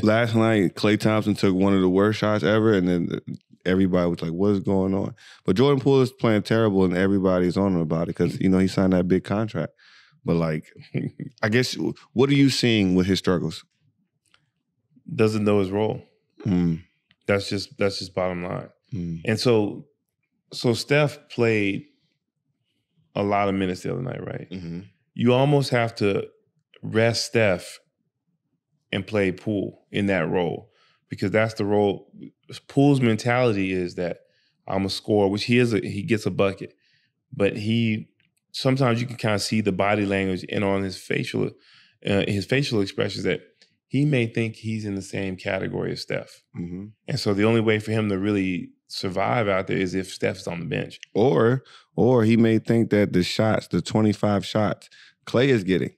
Last night, Klay Thompson took one of the worst shots ever, and then everybody was like, what is going on? But Jordan Poole is playing terrible, and everybody's on him about it because, he signed that big contract. But, like, I guess, what are you seeing with his struggles? Doesn't know his role. That's just bottom line. And so Steph played a lot of minutes the other night, right? You almost have to rest Steph and play Poole in that role because that's the role. Poole's mentality is that I'm a scorer, which he gets a bucket, but sometimes you can kind of see the body language and on his facial expressions that he may think he's in the same category as Steph. And so the only way for him to really survive out there is if Steph's on the bench. Or he may think that the 25 shots Klay is getting,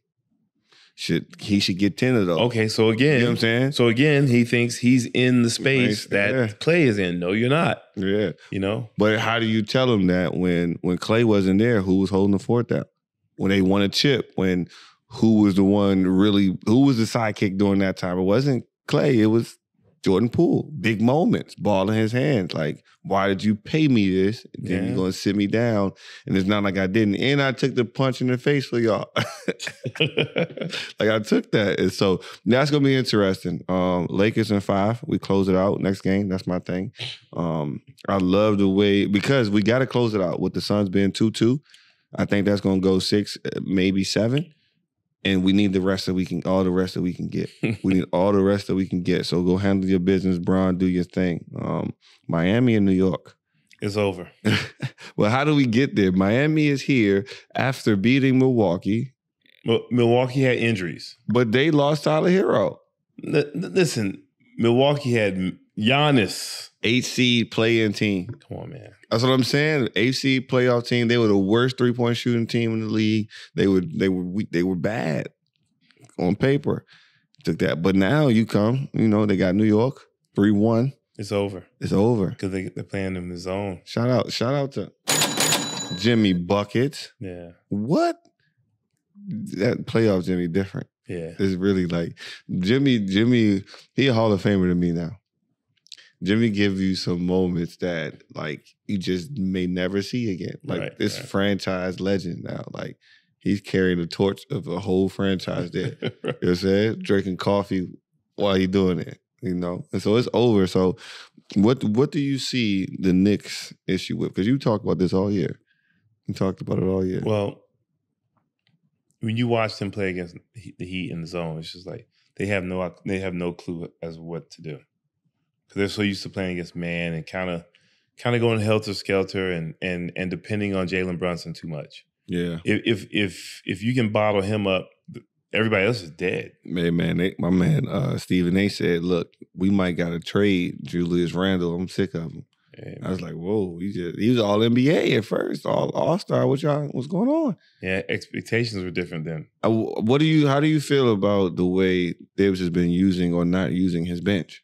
he should get 10 of those. Okay, so again, you know what I'm saying? So again, he thinks he's in the space that Klay is in. No, you're not. Yeah. But how do you tell him that when Klay wasn't there, who was holding the fort down? When they won a chip, who was the sidekick during that time? It wasn't Klay, it was Jordan Poole. Big moments, ball in his hands. Like, why did you pay me this? And then you're going to sit me down. And it's not like I didn't. And I took the punch in the face for y'all. Like, I took that. And so that's going to be interesting. Lakers in 5. We close it out. Next game, that's my thing. I love the way, because we got to close it out with the Suns being 2-2. I think that's going to go 6, maybe 7. And we need all the rest that we can get. We need all the rest that we can get. So go handle your business, Bron. Do your thing. Miami and New York. It's over. Well, how do we get there? Miami is here after beating Milwaukee. Well, Milwaukee had injuries. But they lost Tyler Hero. Listen, Milwaukee had Giannis. 8 seed play-in team. Come on, man. That's what I'm saying. 8 seed playoff team. They were the worst 3-point shooting team in the league. They were bad on paper. Took that, but now you come. They got New York 3-1. It's over. It's over because they're playing in the zone. Shout out to Jimmy Buckets. Yeah. What? That playoff Jimmy different. Yeah. It's really like Jimmy. He a Hall of Famer to me now. Jimmy gives you some moments that, like, you just may never see again. Like, this franchise legend now. Like, he's carrying the torch of a whole franchise there. You know what I'm saying? Drinking coffee while he doing it, And so it's over. So what do you see the Knicks issue with? Because you talked about this all year. You talked about it all year. Well, when you watch them play against the Heat in the zone, it's just like they have no clue as what to do. Because they're so used to playing against man and kind of going helter-skelter and depending on Jalen Brunson too much. Yeah. If you can bottle him up, everybody else is dead. My man Stephen A said, look, we might got to trade Julius Randle. I'm sick of him. Yeah, I was like, whoa, he was all NBA at first, all-star. What's going on? Yeah, expectations were different then. How do you feel about the way Davis has been using or not using his bench?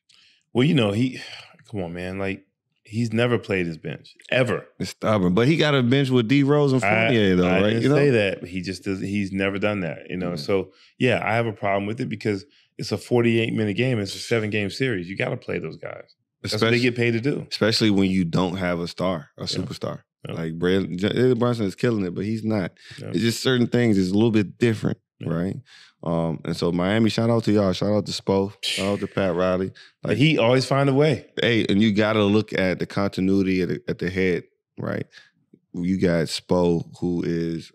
Well, come on, man. Like, he's never played his bench, ever. It's stubborn. But he got a bench with D Rose and Fournier, though, right? I didn't say that. But he just does. He's never done that, So, yeah, I have a problem with it because it's a 48-minute game. It's a 7-game series. You got to play those guys. That's what they get paid to do. Especially when you don't have a superstar. Yeah. Like, Jalen Brunson is killing it, but he's not. Yeah. It's just certain things is a little bit different, right? And so Miami, shout out to y'all. Shout out to Spo. Shout out to Pat Riley. Like, he always find a way. Hey, and you got to look at the continuity at the head, right? You got Spo, who is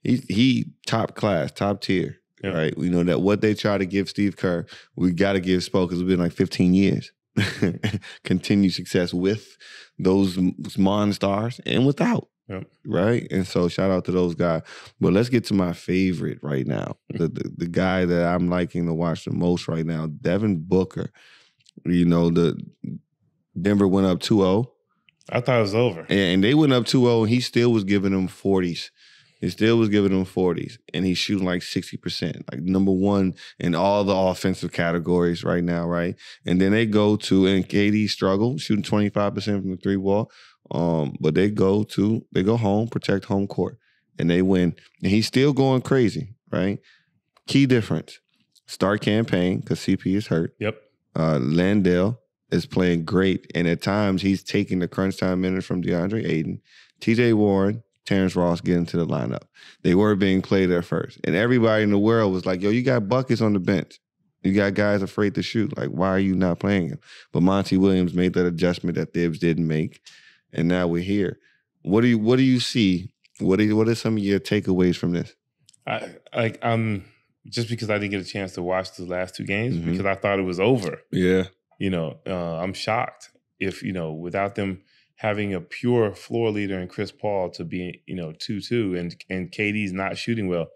he top class, top tier, right? We know that what they try to give Steve Kerr, we got to give Spo because it's been like 15 years. Continued success with those monstars and without. Yep. Right? And so shout out to those guys. But let's get to my favorite right now. The guy that I'm liking to watch the most right now, Devin Booker. The Denver went up 2-0. I thought it was over. And they went up 2-0 and he still was giving them 40s He still was giving them 40s, and he's shooting like 60%, like number one in all the offensive categories right now, right? And then they go to, and KD struggled, shooting 25% from the three ball, but they go home, protect home court, and they win. And he's still going crazy, right? Key difference, start campaign, because CP is hurt. Yep. Landale is playing great, and at times he's taking the crunch time minutes from DeAndre Ayton. TJ Warren, Terrence Ross get into the lineup. They were being played at first. And everybody in the world was like, yo, you got buckets on the bench. You got guys afraid to shoot. Like, why are you not playing him? But Monty Williams made that adjustment that Thibs didn't make. And now we're here. What do you see? What are some of your takeaways from this? I'm just because I didn't get a chance to watch the last two games because I thought it was over. Yeah. I'm shocked if, without them having a pure floor leader in Chris Paul to be, 2-2 and KD's not shooting well.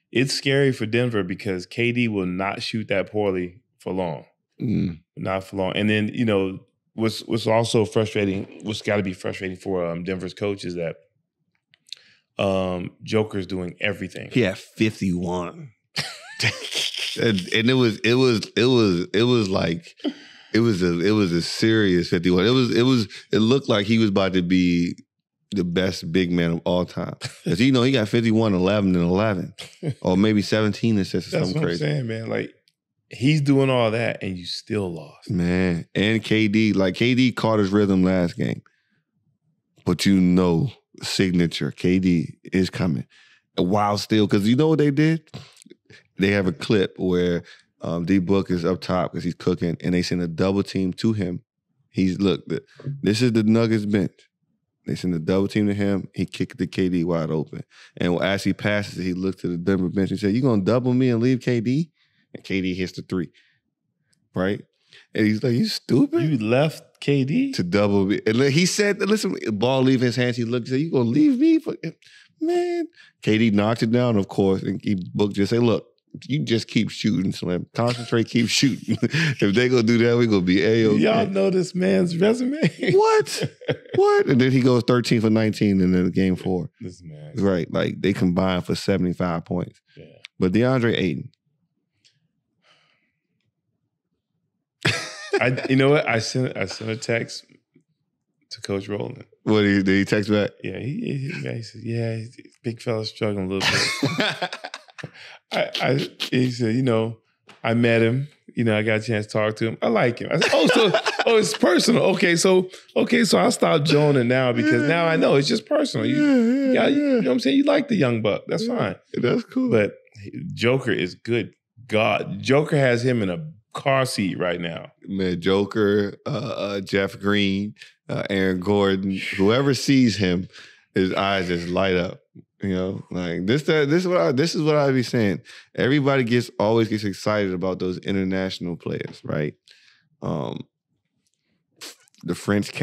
It's scary for Denver because KD will not shoot that poorly for long. Not for long. And then, what's also frustrating, what's got to be frustrating for Denver's coach is that Joker's doing everything. He had 51. and it was a serious 51. It looked like he was about to be the best big man of all time. Because he got 51, 11, and 11. Or maybe 17 assists or something crazy. That's what I'm saying, man. Like, he's doing all that and you still lost. Man. And KD caught his rhythm last game. But signature, KD is coming. While still, because you know what they did? They have a clip where D-Book is up top because he's cooking, and they send a double team to him. This is the Nuggets bench. They send a double team to him. He kicked the KD wide open. And as he passes it, he looked to the Denver bench and said, you going to double me and leave KD? And KD hits the three. Right? And he's like, you stupid? You left KD? To double me. And he said, listen, ball leave his hands. He looked and said, you going to leave me? Man. KD knocked it down, of course. And D-Book just say, look, you just keep shooting, Slim. Concentrate, keep shooting. If they gonna do that, we gonna be A-OK. Y'all know this man's resume. What? And then he goes 13 for 19 in the game 4. This man. Right. Like they combined for 75 points. Yeah. But DeAndre Ayton. You know what? I sent a text to Coach Rowland. What did he text back? Yeah, he said, yeah, big fella struggling a little bit. He said, I met him. I got a chance to talk to him. I like him. I said, it's personal. Okay, so I'll stop joning now because now I know it's just personal. You know what I'm saying? You like the young buck. That's fine. That's cool. But Joker is good. God, Joker has him in a car seat right now. Man, Joker, Jeff Green, Aaron Gordon, whoever sees him, his eyes just light up. Like this is what I be saying. Everybody always gets excited about those international players, right? The French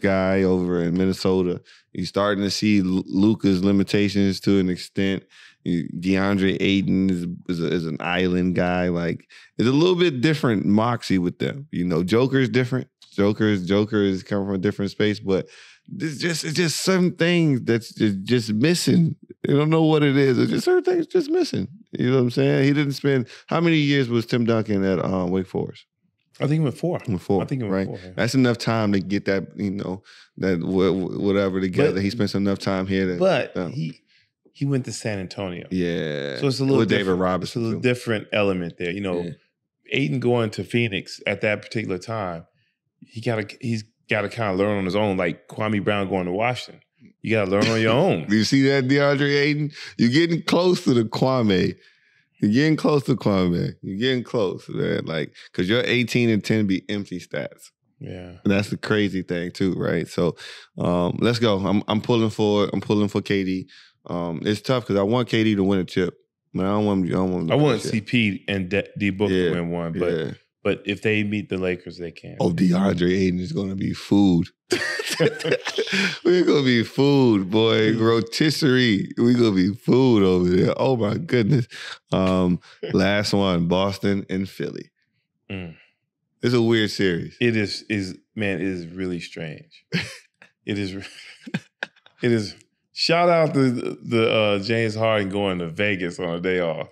guy over in Minnesota. You're starting to see Luka's limitations to an extent. DeAndre Ayton is an island guy. Like it's a little bit different moxie with them. Joker is different. Joker is coming from a different space, but it's just some things that's just missing. You don't know what it is. It's just certain things just missing. You know what I'm saying? He didn't spend how many years was Tim Duncan at Wake Forest? I think he went 4. I think he went 4. Yeah. That's enough time to get that, that whatever together. But he spent enough time here. But he went to San Antonio. Yeah. So it's a little with David Robinson. It's a little different element there. Ayton going to Phoenix at that particular time, he's got to kind of learn on his own, like Kwame Brown going to Washington. You got to learn on your own. You see that, DeAndre Ayton? You're getting close to the Kwame. You're getting close to Kwame. You're getting close, man. Like, because your 18 and 10 be empty stats. Yeah. And that's the crazy thing too, right? So let's go. I'm pulling for KD. It's tough because I want KD to win a chip. But I want CP and D-Book to win one, but if they meet the Lakers, they can. Oh, DeAndre Ayton is going to be food. We're going to be food, boy. Rotisserie. We're going to be food over there. Oh, my goodness. Last one, Boston and Philly. It's a weird series. It is really strange. It is Shout out to the James Harden going to Vegas on a day off.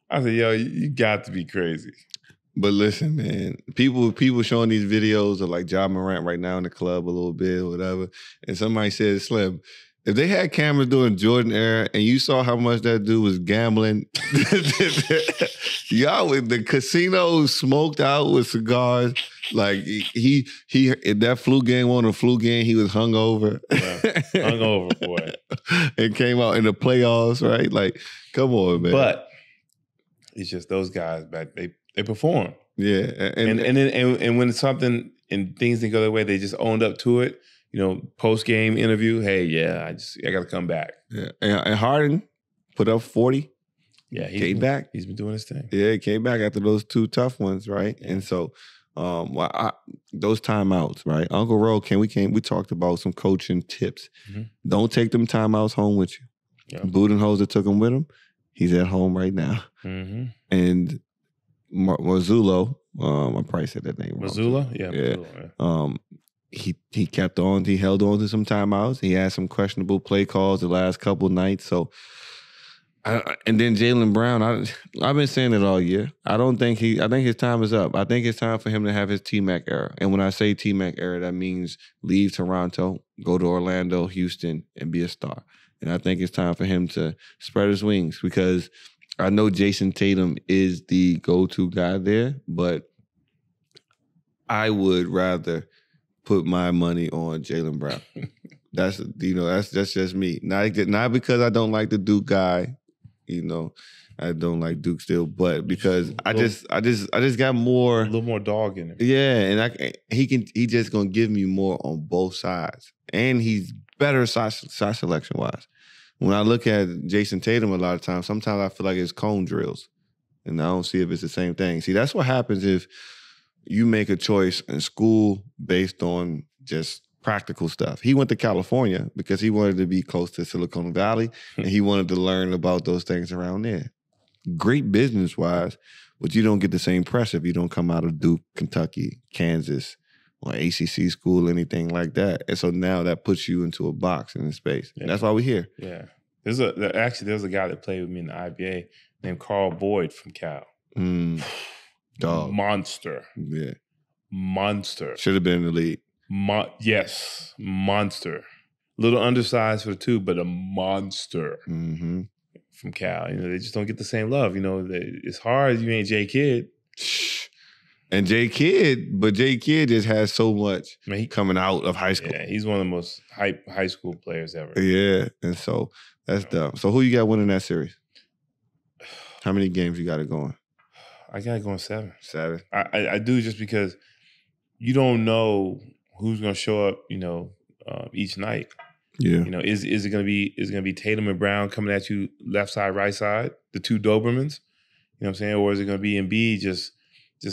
I said, yo, you got to be crazy. But listen, man, people showing these videos of like Ja Morant right now in the club a little bit or whatever, and somebody said, Slim, if they had cameras during Jordan era and you saw how much that dude was gambling, y'all with the casino smoked out with cigars, like he in that flu game, one of the flu game, he was hungover. Hungover, boy. And came out in the playoffs, right? Like, come on, man. But it's just those guys back, they perform. Yeah. And when something and things didn't go their way, they just owned up to it. You know, post-game interview, hey, yeah, I got to come back. Yeah, and Harden put up 40. Yeah, came back. He's been doing his thing. Yeah, he came back after those 2 tough ones, right? Yeah. And so, those timeouts, right? Uncle Ro, we talked about some coaching tips. Mm-hmm. Don't take them timeouts home with you. Yeah. Budenholzer took them with him. He's at home right now. Mm-hmm. And Marzullo, I probably said that name wrong. Marzullo? Yeah. Marzullo, yeah. He kept on. He held on to some timeouts. He had some questionable play calls the last couple nights. So, and then Jaylen Brown. I've been saying it all year. I think his time is up. I think it's time for him to have his T-Mac era. And when I say T-Mac era, that means leave Toronto, go to Orlando, Houston, and be a star. And I think it's time for him to spread his wings because I know Jason Tatum is the go-to guy there, but I would rather put my money on Jaylen Brown. That's just me. Not because I don't like the Duke guy, I don't like Duke still, but because I just got more, a little more dog in him. Yeah, and he just gonna give me more on both sides, and he's better shot selection wise. When I look at Jason Tatum a lot of times, sometimes I feel like it's cone drills, and I don't see if it's the same thing. See, that's what happens if you make a choice in school based on just practical stuff. He went to California because he wanted to be close to Silicon Valley and he wanted to learn about those things around there. Great business-wise, but you don't get the same press if you don't come out of Duke, Kentucky, Kansas, or ACC school, anything like that. And so now that puts you into a box in the space. Yeah. That's why we're here. Yeah. There's a guy that played with me in the IBA named Carl Boyd from Cal. Dog. Monster. Yeah. Monster. Should have been in the league. Yes. Monster. Little undersized for the 2, but a monster from Cal. They just don't get the same love. It's hard. You ain't J Kidd. And J Kidd just has so much coming out of high school. Yeah, he's one of the most hype high school players ever. Yeah, and so that's dumb. So who you got winning that series? How many games you got it going? I got it going 7. 7. I do, just because you don't know who's going to show up, each night. Yeah. Is it going to be Tatum and Brown coming at you left side, right side, the 2 Dobermans? You know what I'm saying? Or is it going to be Embiid just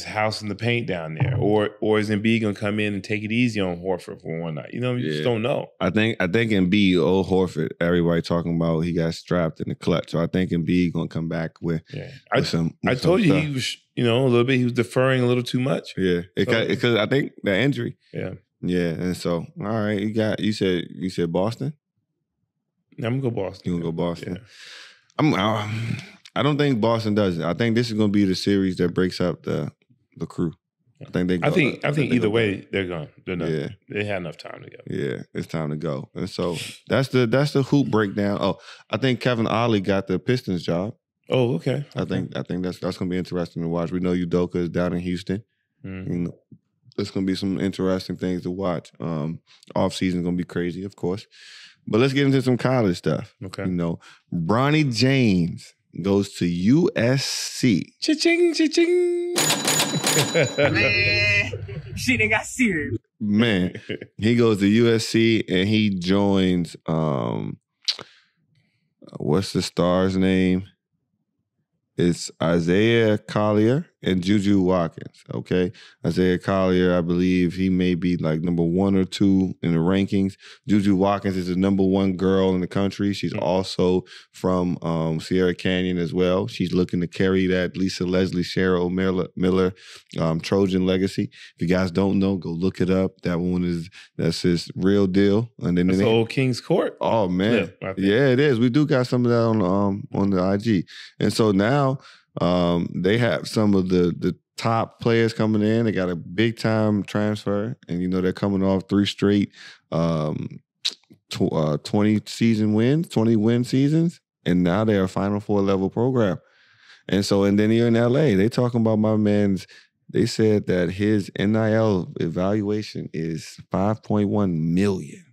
housing the paint down there? Or is Embiid going to come in and take it easy on Horford for one night? You just don't know. I think Embiid, old Horford, everybody talking about he got strapped in the clutch. So I think Embiid going to come back with some I told you stuff. He was, a little bit, he was deferring a little too much. Yeah. Because I think that injury. Yeah. Yeah. And so, all right, you said Boston? Yeah, I'm going to go Boston. You going to go Boston? Yeah. I don't think Boston does it. I think this is going to be the series that breaks up the crew. I think either way they're gone. They're not. Yeah. They had enough time to go. Yeah, it's time to go. And so that's the hoop breakdown. Oh, I think Kevin Ollie got the Pistons job. Oh, okay. I think that's going to be interesting to watch. We know Udoka is down in Houston. Mm-hmm. There's going to be some interesting things to watch. Off season is going to be crazy, of course. But let's get into some college stuff. Okay. Bronny James goes to USC. Cha-ching, cha-ching. Man, shit ain't got serious. Man, he goes to USC and he joins, what's the star's name? It's Isaiah Collier and Juju Watkins. Okay, Isaiah Collier, I believe he may be like number 1 or 2 in the rankings. Juju Watkins is the number 1 girl in the country. She's also from Sierra Canyon as well. She's looking to carry that Lisa Leslie Cheryl Miller Trojan legacy. If you guys don't know, go look it up. That's his real deal. And then that's the old King's Court. Oh man, yeah, it is. We do got some of that on the IG, and so now they have some of the top players coming in. They got a big time transfer, and they're coming off 3 straight 20 win seasons, and now they're a Final Four level program. And then here in LA, they talking about my man's. They said that his NIL evaluation is $5.1 million.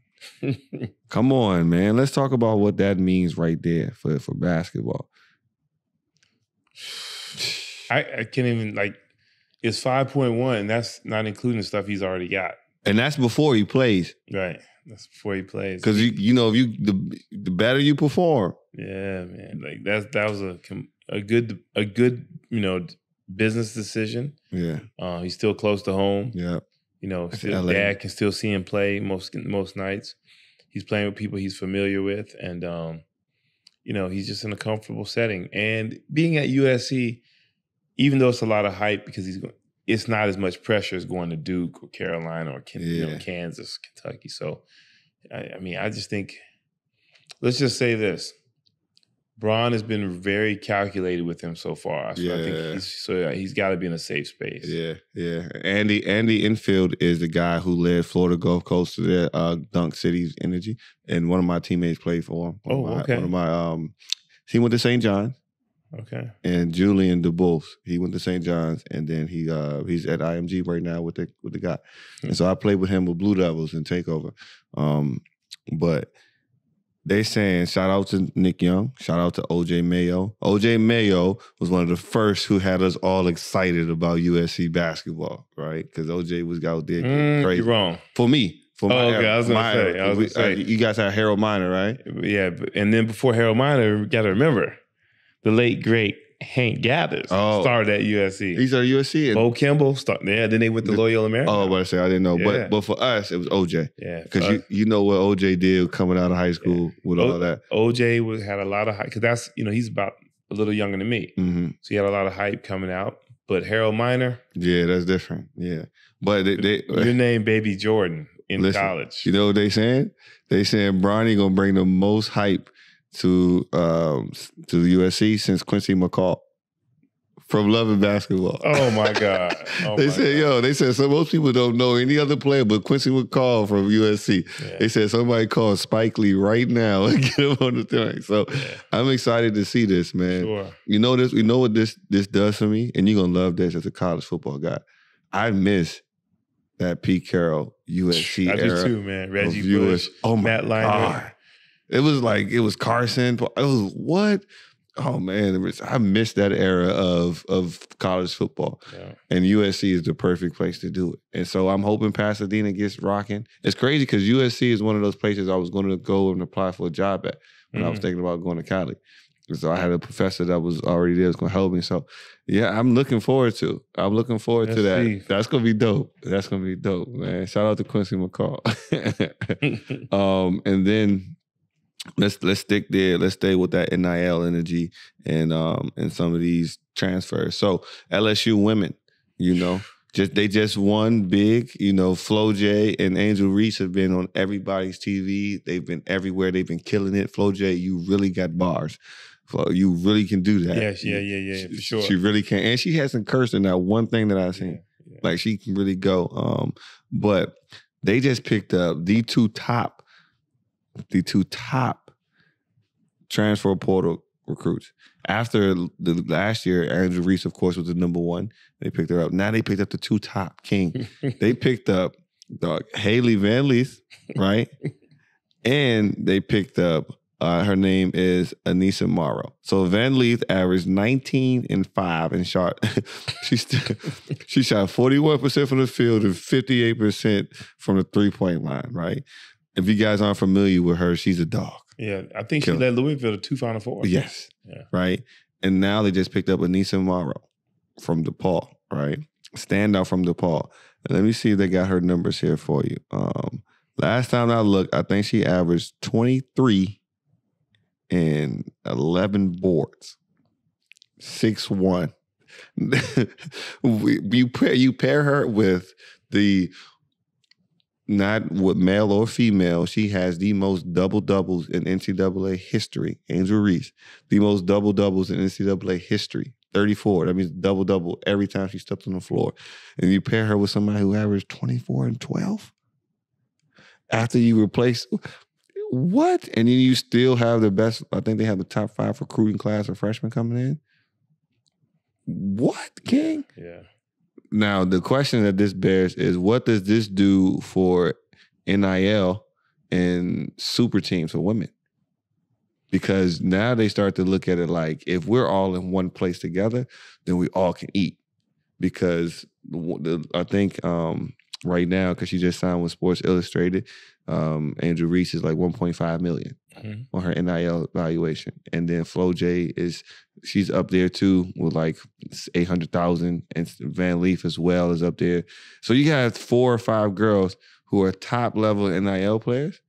Come on, man. Let's talk about what that means right there for basketball. I can't even it's 5.1. That's not including the stuff he's already got. And that's before he plays. Right. That's before he plays. Because if the better you perform. Yeah, man. That was a good business decision. Yeah. He's still close to home. Yeah. Dad can still see him play most nights. He's playing with people he's familiar with, and he's just in a comfortable setting. And being at USC, even though it's a lot of hype because it's not as much pressure as going to Duke or Carolina or Kansas, Kentucky. So, I just think, let's just say this. Bron has been very calculated with him so far. So I think he's got to be in a safe space. Yeah. Andy Infield is the guy who led Florida Gulf Coast to their Dunk City's Energy, and one of my teammates played for him. Okay. He went to St. John's. Okay. And Julian DeBose, he went to St. John's, and then he's at IMG right now with the guy. And so I played with him with Blue Devils in Takeover. But they saying shout out to Nick Young, shout out to OJ Mayo. OJ Mayo was one of the first who had us all excited about USC basketball, right? Because OJ was out there getting crazy. You're wrong. For me. I was going to say. You guys had Harold Miner, right? Yeah, and then before Harold Miner, you got to remember, the late, great Hank Gathers started at USC. He's at USC. Bo Kimball started. Yeah, then they went to Loyola Marymount. Oh, but I say I didn't know. Yeah. But for us, it was OJ. Yeah. Because you know what OJ did coming out of high school with all that. OJ had a lot of hype. Because that's, he's about a little younger than me. Mm-hmm. So he had a lot of hype coming out. But Harold Miner. Yeah, that's different. Yeah. But your name, Baby Jordan, in college. You know what they saying? They saying Bronny going to bring the most hype to the USC since Quincy McCall from loving basketball. Oh my God! They said so most people don't know any other player but Quincy McCall from USC. Yeah. They said somebody call Spike Lee right now and get him on the thing. So I'm excited to see this, man. Sure. You know this. You know what this does for me, and you're gonna love this as a college football guy. I miss that Pete Carroll USC era. I do too, man. Reggie Bush, Matt Leinart. It was Carson. It was what? Oh man, I missed that era of college football. Yeah. And USC is the perfect place to do it. And so I'm hoping Pasadena gets rocking. It's crazy because USC is one of those places I was going to go and apply for a job at when I was thinking about going to college. And so I had a professor that was already there, was going to help me. So yeah, I'm looking forward to that. See. That's going to be dope. That's going to be dope, man. Shout out to Quincy McCall. And then let's stick there. Let's stay with that NIL energy and some of these transfers. So LSU women, they just won big. Flo J and Angel Reese have been on everybody's TV. They've been everywhere. They've been killing it. Flo J, you really got bars. You really can do that. Yeah, for sure. She really can. And she hasn't cursed in that one thing that I've seen. Yeah. Like, she can really go. But they just picked up the two top transfer portal recruits. After the last year, Angel Reese, of course, was the number one. They picked her up. Now they picked up the two top king. They picked up Haley Van Leith, right? And they picked up, her name is Anissa Morrow. So Van Leith averaged 19 and 5 and shot. she shot 41% from the field and 58% from the 3-point line, right? If you guys aren't familiar with her, she's a dog. Yeah, I think she led Louisville to 2 Final Fours. Yes. Yeah. Right? And now they just picked up Anissa Morrow. from DePaul, right? Standout from DePaul. And let me see if they got her numbers here for you. Last time I looked, I think she averaged 23 and 11 boards. 6'1". You pair her with not with male or female, she has the most double-doubles in NCAA history. Angel Reese, the most double-doubles in NCAA history. 34. That means double-double every time she steps on the floor. And you pair her with somebody who averaged 24 and 12? After you replace... What? And then you still have the best... I think they have the top 5 recruiting class of freshmen coming in. What, King? Yeah. Now, the question that this bears is, what does this do for NIL and super teams for women? Because now they start to look at it like, if we're all in one place together, then we all can eat. Because I think right now, because she just signed with Sports Illustrated, Angel Reese is like $1.5 million on her NIL valuation. And then Flo J she's up there too with like 800,000, and Van Leaf as well is up there. So you got 4 or 5 girls who are top level NIL players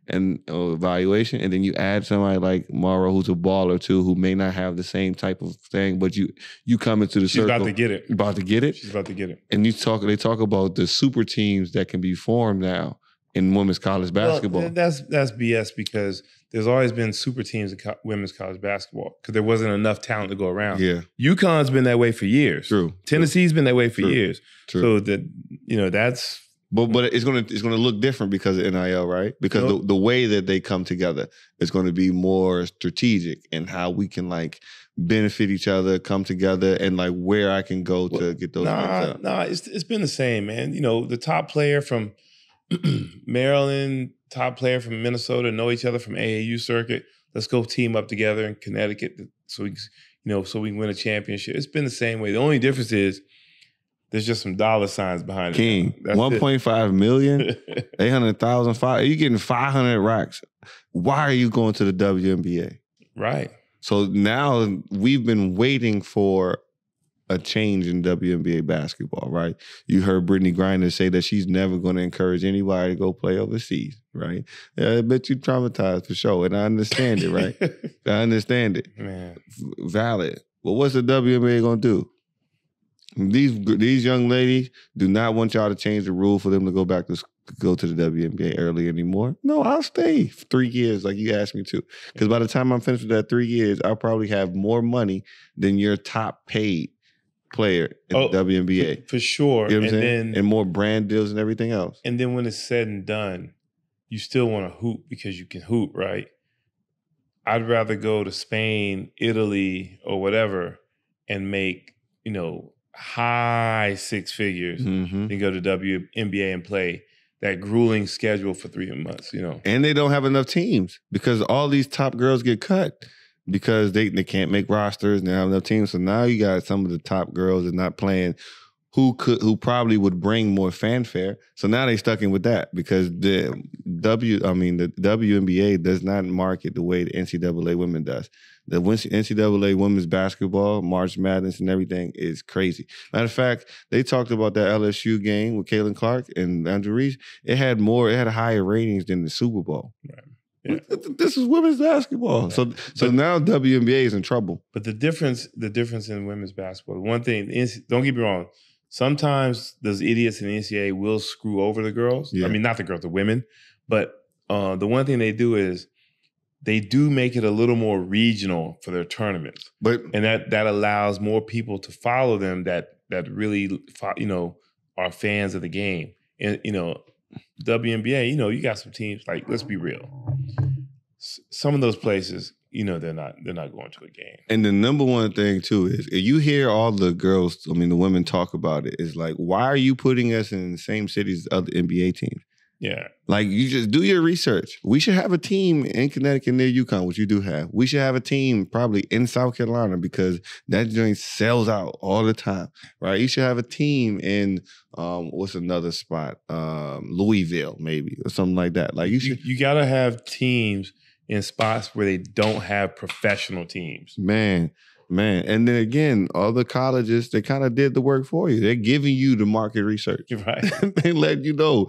and evaluation, and then you add somebody like Mara, who's a baller too, who may not have the same type of thing, but you come into the circle. She's about to get it. About to get it? She's about to get it. And they talk about the super teams that can be formed now in women's college basketball. Well, that's BS, because there's always been super teams in women's college basketball because there wasn't enough talent to go around. Yeah. UConn's been that way for years. True. Tennessee's been that way for years. True. So that's... But it's gonna look different because of NIL, right? Because the way that they come together is going to be more strategic in how we can like benefit each other, come together, and like where I can go to get those things out. It's been the same, man. You know, the top player from Maryland, top player from Minnesota know each other from AAU circuit. Let's go team up together in Connecticut so we can win a championship. It's been the same way. The only difference is there's just some dollar signs behind it. King, 1.5 million, 800,000, you getting 500 racks. Why are you going to the WNBA? Right. So now we've been waiting for a change in WNBA basketball, right? You heard Brittany Griner say that she's never going to encourage anybody to go play overseas, right? Yeah, I bet you traumatized for sure, and I understand it, right? I understand it. Man. Valid. But what's the WNBA going to do? These young ladies do not want y'all to change the rule for them to go back to go to the WNBA early anymore. No, I'll stay 3 years like you asked me to. Because by the time I'm finished with that 3 years, I'll probably have more money than your top paid player in the WNBA. For sure. You know what I'm saying? And more brand deals and everything else. And then when it's said and done, you still want to hoop because you can hoop, right? I'd rather go to Spain, Italy, or whatever and make, high 6 figures than go to WNBA and play that grueling schedule for 3 months, And they don't have enough teams because all these top girls get cut because they can't make rosters and they don't have enough teams. So now you got some of the top girls that are not playing who probably would bring more fanfare. So now they stuck in with that because the WNBA does not market the way the NCAA women does. The NCAA women's basketball, March Madness and everything is crazy. Matter of fact, they talked about that LSU game with Caitlin Clark and Andrew Reese. It had higher ratings than the Super Bowl. Right. Yeah. This is women's basketball. Right. So now WNBA is in trouble. But the difference in women's basketball, one thing, don't get me wrong, sometimes those idiots in the NCAA will screw over the girls. Yeah. I mean, not the girls, the women. But the one thing they do is they do make it a little more regional for their tournaments. And that allows more people to follow them that really, are fans of the game. And, WNBA, you got some teams, like, let's be real. Some of those places, they're not going to a game. And the number one thing too is you hear all the girls, the women talk about it. It's like, why are you putting us in the same cities as other NBA teams? Yeah. Like, you just do your research. We should have a team in Connecticut near UConn, which you do have. We should have a team probably in South Carolina because that joint sells out all the time, right? You should have a team in, what's another spot? Louisville, maybe, or something like that. Like, you got to have teams in spots where they don't have professional teams. Man, Man, and then again, other colleges, they kind of did the work for you. They're giving you the market research. Right. They let you know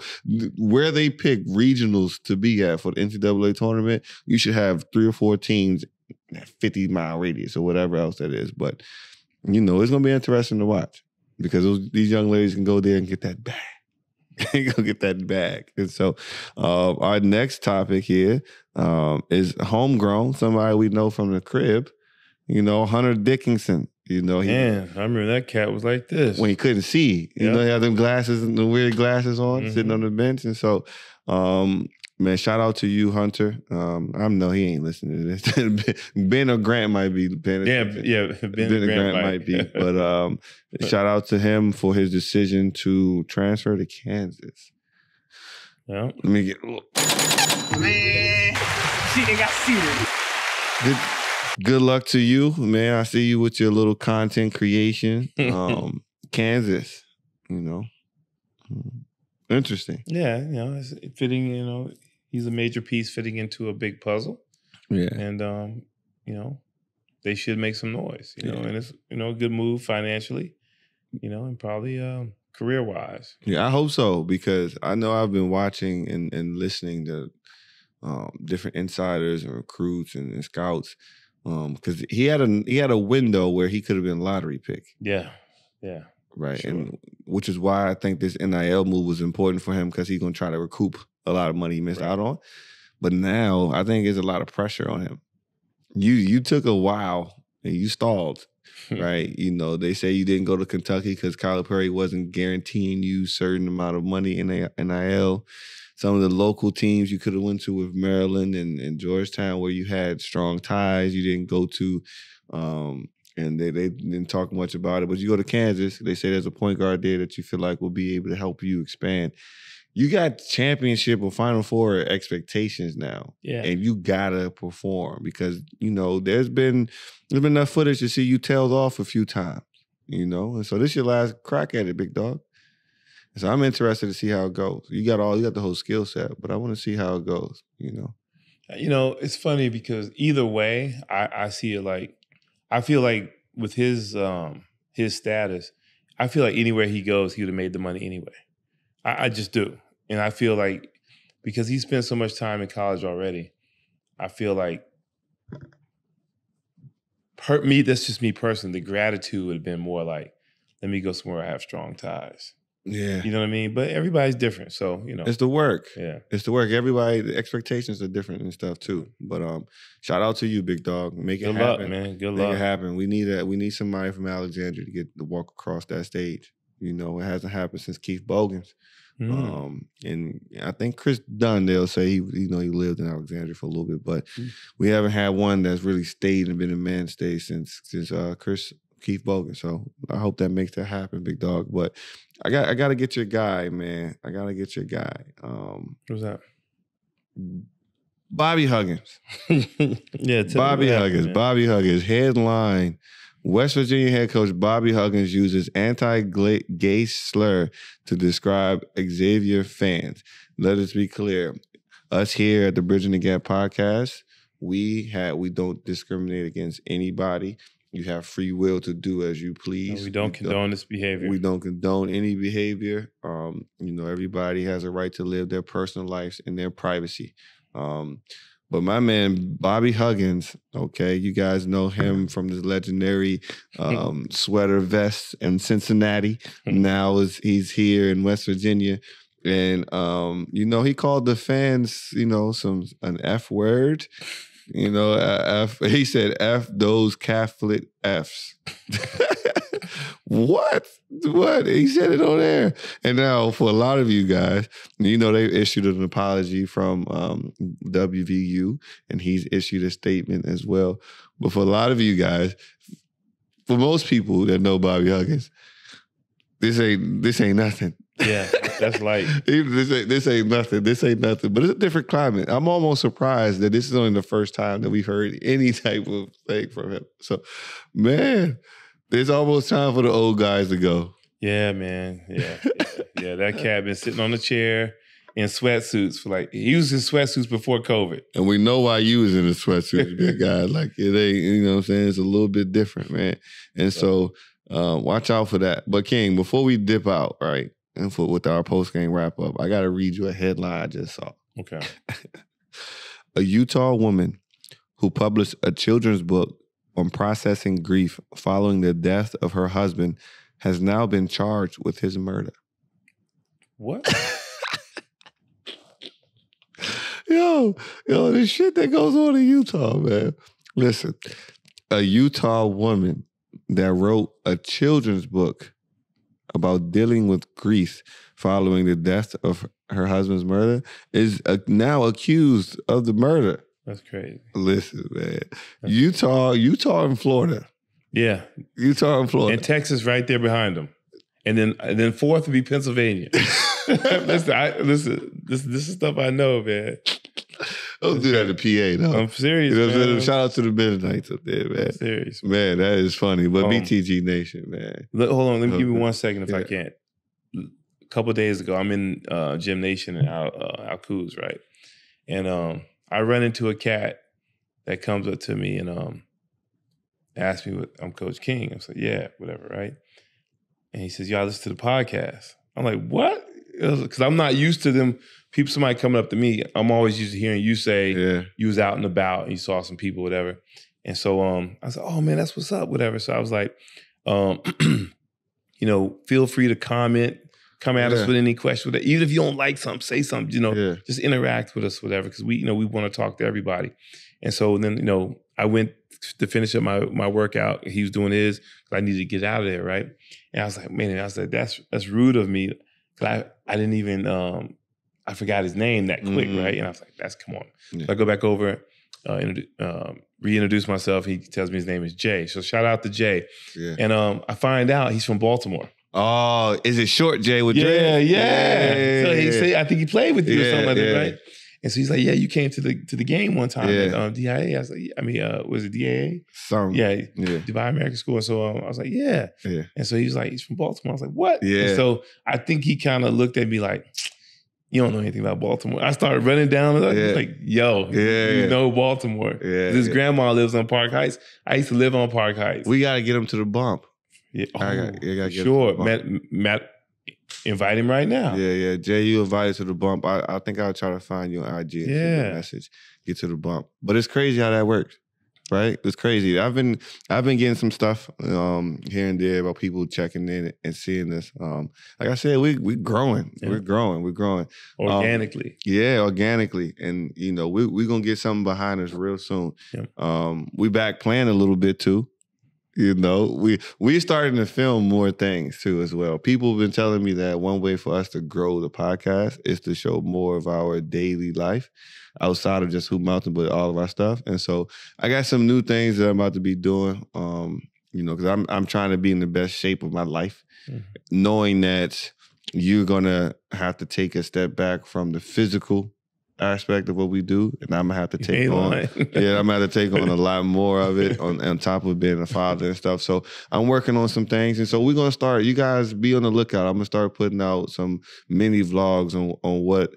where they pick regionals to be at for the NCAA tournament. You should have 3 or 4 teams at 50-mile radius or whatever else that is. But, it's going to be interesting to watch because these young ladies can go there and get that bag. Go get that bag. And so our next topic here is homegrown, somebody we know from the crib. Hunter Dickinson. Man, I remember that cat was like this when he couldn't see. He had them glasses, the weird glasses on, sitting on the bench. And so, man, shout out to you, Hunter. I know he ain't listening to this. Ben or Grant might be. Ben and Grant might be. But shout out to him for his decision to transfer to Kansas. Yeah. Let me get. Man, shit, they got serious. Good luck to you, man. I see you with your little content creation. Kansas, interesting. Yeah, it's fitting. He's a major piece fitting into a big puzzle. Yeah, and they should make some noise. And it's a good move financially. And probably career wise. Yeah, I hope so because I know I've been watching and listening to different insiders and recruits and scouts. Because he had a window where he could have been lottery pick. Yeah. Right. Sure. And which is why I think this NIL move was important for him because he's going to try to recoup a lot of money he missed out on. But now I think there's a lot of pressure on him. You took a while and you stalled, right? They say you didn't go to Kentucky because Kyler Perry wasn't guaranteeing you a certain amount of money in NIL. Some of the local teams you could have went to with Maryland and Georgetown where you had strong ties, you didn't go to, and they didn't talk much about it. But you go to Kansas, they say there's a point guard there that you feel like will be able to help you expand. You got championship or Final Four expectations now, and you gotta perform because there's been enough footage to see you tailed off a few times, and so this is your last crack at it, big dog. So I'm interested to see how it goes. You got the whole skill set, but I want to see how it goes. It's funny because either way, I see it like I feel like with his status, I feel like anywhere he goes, he would have made the money anyway. I just do, and I feel like because he spent so much time in college already, I feel like that's just me personally. The gratitude would have been more like, let me go somewhere I have strong ties. Yeah. You know what I mean? But everybody's different. So, It's the work. Yeah. It's the work. Everybody, the expectations are different and stuff too. But shout out to you, big dog. Make it happen. Good luck, man. Good luck. Make it happen. We need somebody from Alexandria to get to walk across that stage. It hasn't happened since Keith Bogans. And I think Chris Dunn, they'll say he lived in Alexandria for a little bit, but we haven't had one that's really stayed and been a mainstay since Keith Bogan. So I hope that makes that happen, big dog. But I got to get your guy, man. I got to get your guy. Who's that? Bobby Huggins. Yeah, Bobby Huggins. Man. Bobby Huggins. Headline: West Virginia head coach Bobby Huggins uses anti-gay slur to describe Xavier fans. Let us be clear. Us here at the Bridgin the Gap podcast, we don't discriminate against anybody. You have free will to do as you please. No, we don't condone this behavior. We don't condone any behavior. Everybody has a right to live their personal lives in their privacy. But my man, Bobby Huggins, okay, you guys know him from this legendary sweater vest in Cincinnati. Now he's here in West Virginia. And, he called the fans, an F word. He said, F those Catholic Fs. What? He said it on air. And now for a lot of you guys, they issued an apology from WVU, and he's issued a statement as well. But for a lot of you guys, for most people that know Bobby Huggins, this ain't nothing. Yeah, that's light. This ain't nothing. This ain't nothing. But it's a different climate. I'm almost surprised that this is only the first time that we've heard any type of thing from him. So, man, it's almost time for the old guys to go. Yeah, man. Yeah. That cat been sitting on the chair. in sweatsuits for like, he was in sweatsuits before COVID. And we know why you was in a sweatsuit, big guy. Like, it ain't, you know what I'm saying? It's a little bit different, man. And so watch out for that. But King, before we dip out, right, and with our post-game wrap-up, I got to read you a headline I just saw. Okay. A Utah woman who published a children's book on processing grief following the death of her husband has now been charged with his murder. What? Yo, the shit that goes on in Utah, man. Listen, a Utah woman that wrote a children's book about dealing with grief following the death of her husband's murder is now accused of the murder. That's crazy. Listen, man. Utah and Florida. Yeah. Utah and Florida. And Texas right there behind them. And then fourth would be Pennsylvania. Listen, this is stuff I know, man. Don't do that to PA, though. I'm serious, you know what I'm man. Shout out to the Midnights up there, man. I'm serious. Man, that is funny. But BTG Nation, man. Hold on, let me give you 1 second if I can. A couple of days ago, I'm in Gym Nation in Al-Quds, right? And I run into a cat that comes up to me and asks me what I'm Coach King. I was like, yeah, whatever, right? And he says, y'all listen to the podcast. I'm like, what? Because I'm not used to them. Somebody coming up to me, I'm always used to hearing you say you was out and about and you saw some people, whatever. And so I said, oh man, that's what's up, whatever. So I was like, feel free to come at us with any question. Even if you don't like something, say something, just interact with us, whatever. Because we want to talk to everybody. And so then, I went to finish up my workout. He was doing his, because I needed to get out of there, right? And I was like, man, that's rude of me. Cause I didn't even, I forgot his name that quick, right? And I was like, come on. Yeah. So I go back over, reintroduce myself. He tells me his name is Jay. So shout out to Jay. Yeah. And I find out he's from Baltimore. Oh, is it Short Jay with Dre? Yeah. So he said, I think he played with you or something like that, right? And so he's like, yeah, you came to the game one time at DIA. I was like, was it DIA? Dubai American School. And so I was like, yeah. And so he was like, he's from Baltimore. I was like, what? Yeah. And so I think he kind of looked at me like, you don't know anything about Baltimore. I started running down and I was like, yo, you know Baltimore. Yeah. His grandma lives on Park Heights. I used to live on Park Heights. We got to get him to the bump. Yeah. Sure. Matt, invite him right now. Yeah. Jay, you invited to the bump. I think I'll try to find you on IG and send you a message. Get to the bump. But it's crazy how that works, right? It's crazy. I've been getting some stuff here and there about people checking in and seeing this. Like I said, we're growing. Yeah. We're growing. Organically. Organically. And we're gonna get something behind us real soon. Yeah. We back playing a little bit too. We starting to film more things too as well. People have been telling me that one way for us to grow the podcast is to show more of our daily life outside of just Hoop Mountain, but all of our stuff. And so I got some new things that I'm about to be doing. Because I'm trying to be in the best shape of my life, knowing that you're gonna have to take a step back from the physical aspect of what we do, and I'm gonna have to take on. I'm gonna have to take on a lot more of it on top of being a father and stuff. So I'm working on some things, and so we're gonna start. You guys be on the lookout. I'm gonna start putting out some mini vlogs on what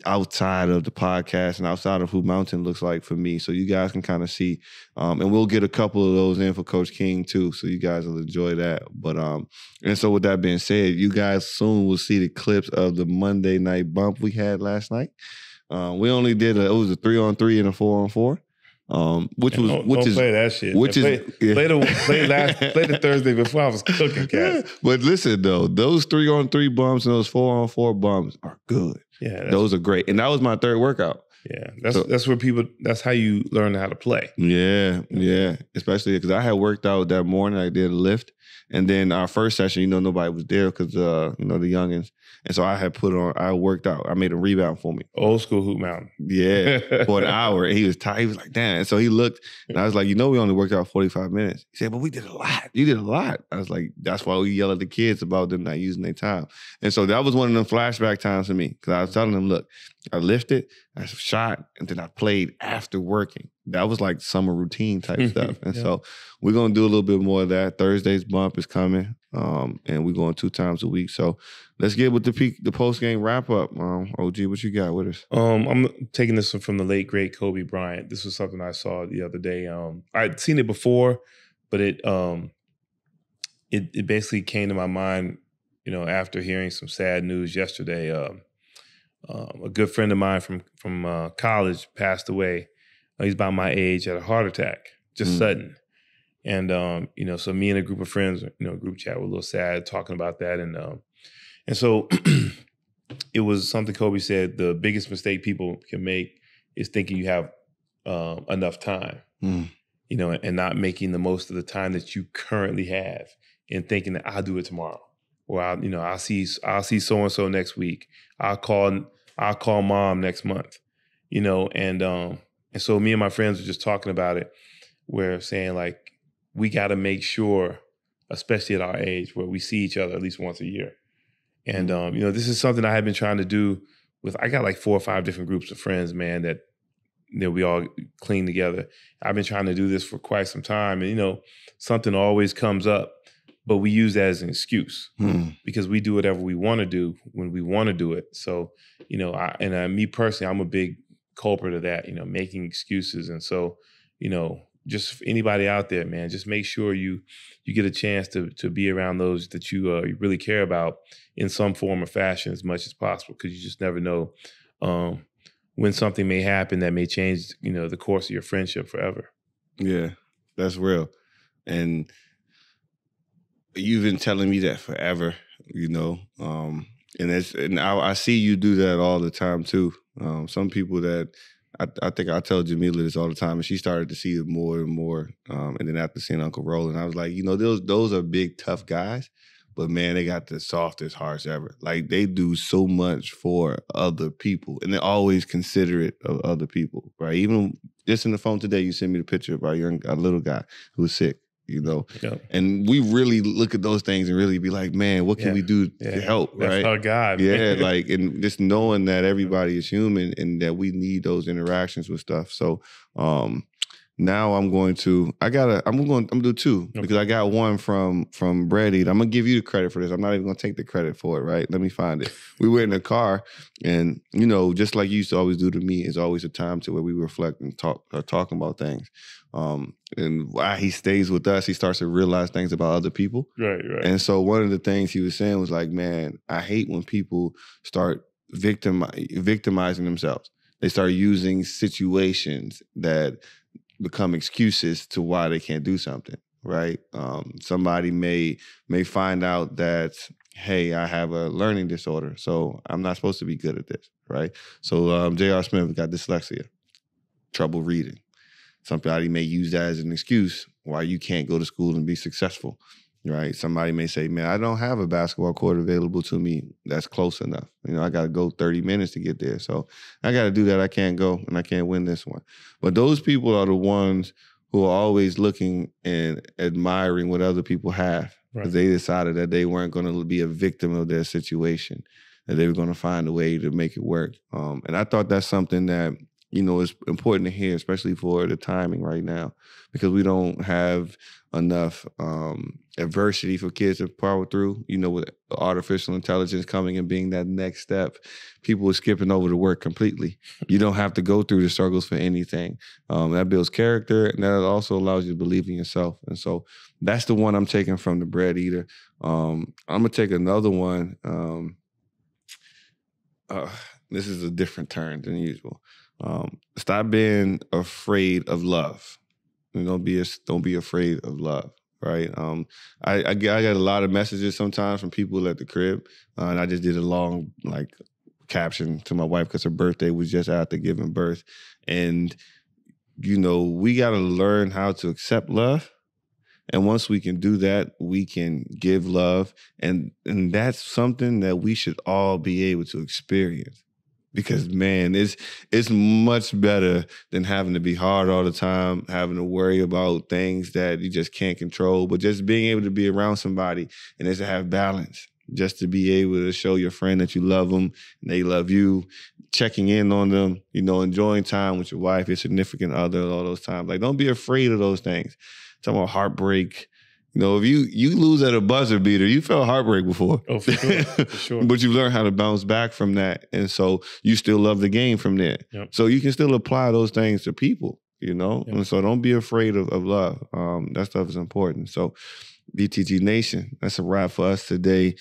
outside of the podcast and outside of Hoop Mountain looks like for me, so you guys can kind of see. And we'll get a couple of those in for Coach King too, so you guys will enjoy that. But and so with that being said, you guys soon will see the clips of the Monday night bump we had last night. We only did it was a 3-on-3 and a 4-on-4. Which play that shit. Play the Thursday before I was cooking, cats. But listen though, those 3-on-3 bumps and those 4-on-4 bumps are good. Yeah, those are great, and that was my third workout. Yeah, that's where people. That's how you learn how to play. Yeah. Especially because I had worked out that morning. I did a lift, and then our first session, nobody was there because the youngins, and so I worked out. I made a rebound for me. Old school Hoop Mountain. Yeah, for an hour, and he was tired. He was like, "Damn!" And so he looked, and I was like, we only worked out 45 minutes. He said, "But we did a lot. You did a lot." I was like, "That's why we yell at the kids about them not using their time." And so that was one of them flashback times for me because I was telling them, "Look, I lifted, I shot, and then I played after working." that was like summer routine type stuff. And Yeah. so we're going to do a little bit more of that. Thursday's bump is coming, and we're going 2 times a week. So let's get with the post-game wrap-up. OG, what you got with us? I'm taking this one from the late, great Kobe Bryant. This was something I saw the other day. I'd seen it before, but it basically came to my mind, after hearing some sad news yesterday. A good friend of mine from college passed away. He's about my age, had a heart attack, just sudden. And, so me and a group of friends, group chat, were a little sad talking about that. And so it was something Kobe said, the biggest mistake people can make is thinking you have enough time, and not making the most of the time that you currently have, and thinking that I'll do it tomorrow, or I'll see so-and-so next week. I'll call mom next month, and so me and my friends were just talking about it. We're saying, like, we got to make sure, especially at our age, where we see each other at least once a year. And, this is something I have been trying to do I got like 4 or 5 different groups of friends, man, that, we all clean together. I've been trying to do this for quite some time. And, something always comes up, but we use that as an excuse because we do whatever we want to do when we want to do it. So, me personally, I'm a big culprit of that, making excuses. And so, just for anybody out there, man, just make sure you get a chance to be around those that you really care about in some form or fashion as much as possible, because you just never know when something may happen that may change, the course of your friendship forever. Yeah, that's real. And you've been telling me that forever, and I see you do that all the time too. Some people that I think I tell Jamila this all the time, and she started to see it more and more. And then after seeing Uncle Roland, I was like, those are big, tough guys, but man, they got the softest hearts ever. Like, they do so much for other people, and they're always considerate of other people, right? Even just in the phone today, you sent me the picture of our little guy who was sick. Yeah. And we really look at those things and really be like, man, what can we do to help, right? That's our God. Yeah, and just knowing that everybody is human and that we need those interactions with stuff. So now I'm going to do 2 because I got one from Bread Eater. I'm gonna give you the credit for this. I'm not even gonna take the credit for it, right? Let me find it. We were in the car, and just like you used to always do to me, is always a time to where we reflect and talking about things. And while he stays with us, he starts to realize things about other people. Right. And so one of the things he was saying was like, man, I hate when people start victimizing themselves. They start using situations that become excuses to why they can't do something, right? Somebody may find out that, hey, I have a learning disorder, so I'm not supposed to be good at this, right? So J.R. Smith got dyslexia, trouble reading. Somebody may use that as an excuse why you can't go to school and be successful, right? Somebody may say, man, I don't have a basketball court available to me that's close enough. I got to go 30 minutes to get there. So I got to do that. I can't go and I can't win this one. But those people are the ones who are always looking and admiring what other people have, because they decided that they weren't going to be a victim of their situation, that they were going to find a way to make it work. And I thought that's something that is important to hear, especially for the timing right now, because we don't have enough adversity for kids to power through. With artificial intelligence coming and being that next step, people are skipping over the work completely. You don't have to go through the struggles for anything. That builds character, and that also allows you to believe in yourself. And so that's the one I'm taking from the Bread Eater. I'm going to take another one. This is a different turn than usual. Stop being afraid of love. Don't be afraid of love, right? I got a lot of messages sometimes from people at the crib, and I just did a long caption to my wife because her birthday was just after giving birth, and we got to learn how to accept love. And once we can do that, we can give love, and that's something that we should all be able to experience. Because, man, it's much better than having to be hard all the time, having to worry about things that you just can't control, but just being able to be around somebody and just to have balance, just to be able to show your friend that you love them and they love you. checking in on them, you know, enjoying time with your wife, your significant other, all those times. Like, don't be afraid of those things. Talking about heartbreak. You know, if you lose at a buzzer beater, you felt heartbreak before. Oh, for sure. For sure. But you learn how to bounce back from that. And so you still love the game from there. Yep. So you can still apply those things to people, you know? Yep. And so don't be afraid of love. That stuff is important. So BTG Nation, that's a wrap for us today.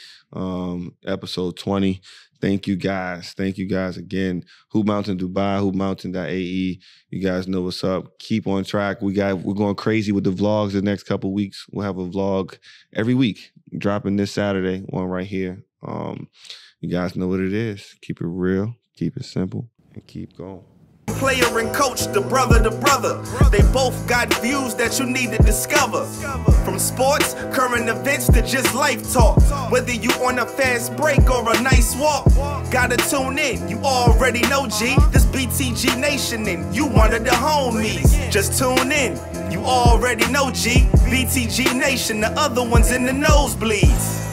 Episode 20. Thank you guys. Thank you guys again. Hoop Mountain Dubai, hoopmountain.ae. You guys know what's up. Keep on track. We're going crazy with the vlogs the next couple weeks. We'll have a vlog every week, dropping this Saturday, one right here. You guys know what it is. Keep it real, keep it simple, and keep going. Player and coach, the brother to brother. They both got views that you need to discover. From sports, current events to just life talk. Whether you on a fast break or a nice walk, gotta tune in. You already know, G. This BTG Nation and you one of the homies. Just tune in. You already know, G. BTG Nation, the other ones in the nosebleeds.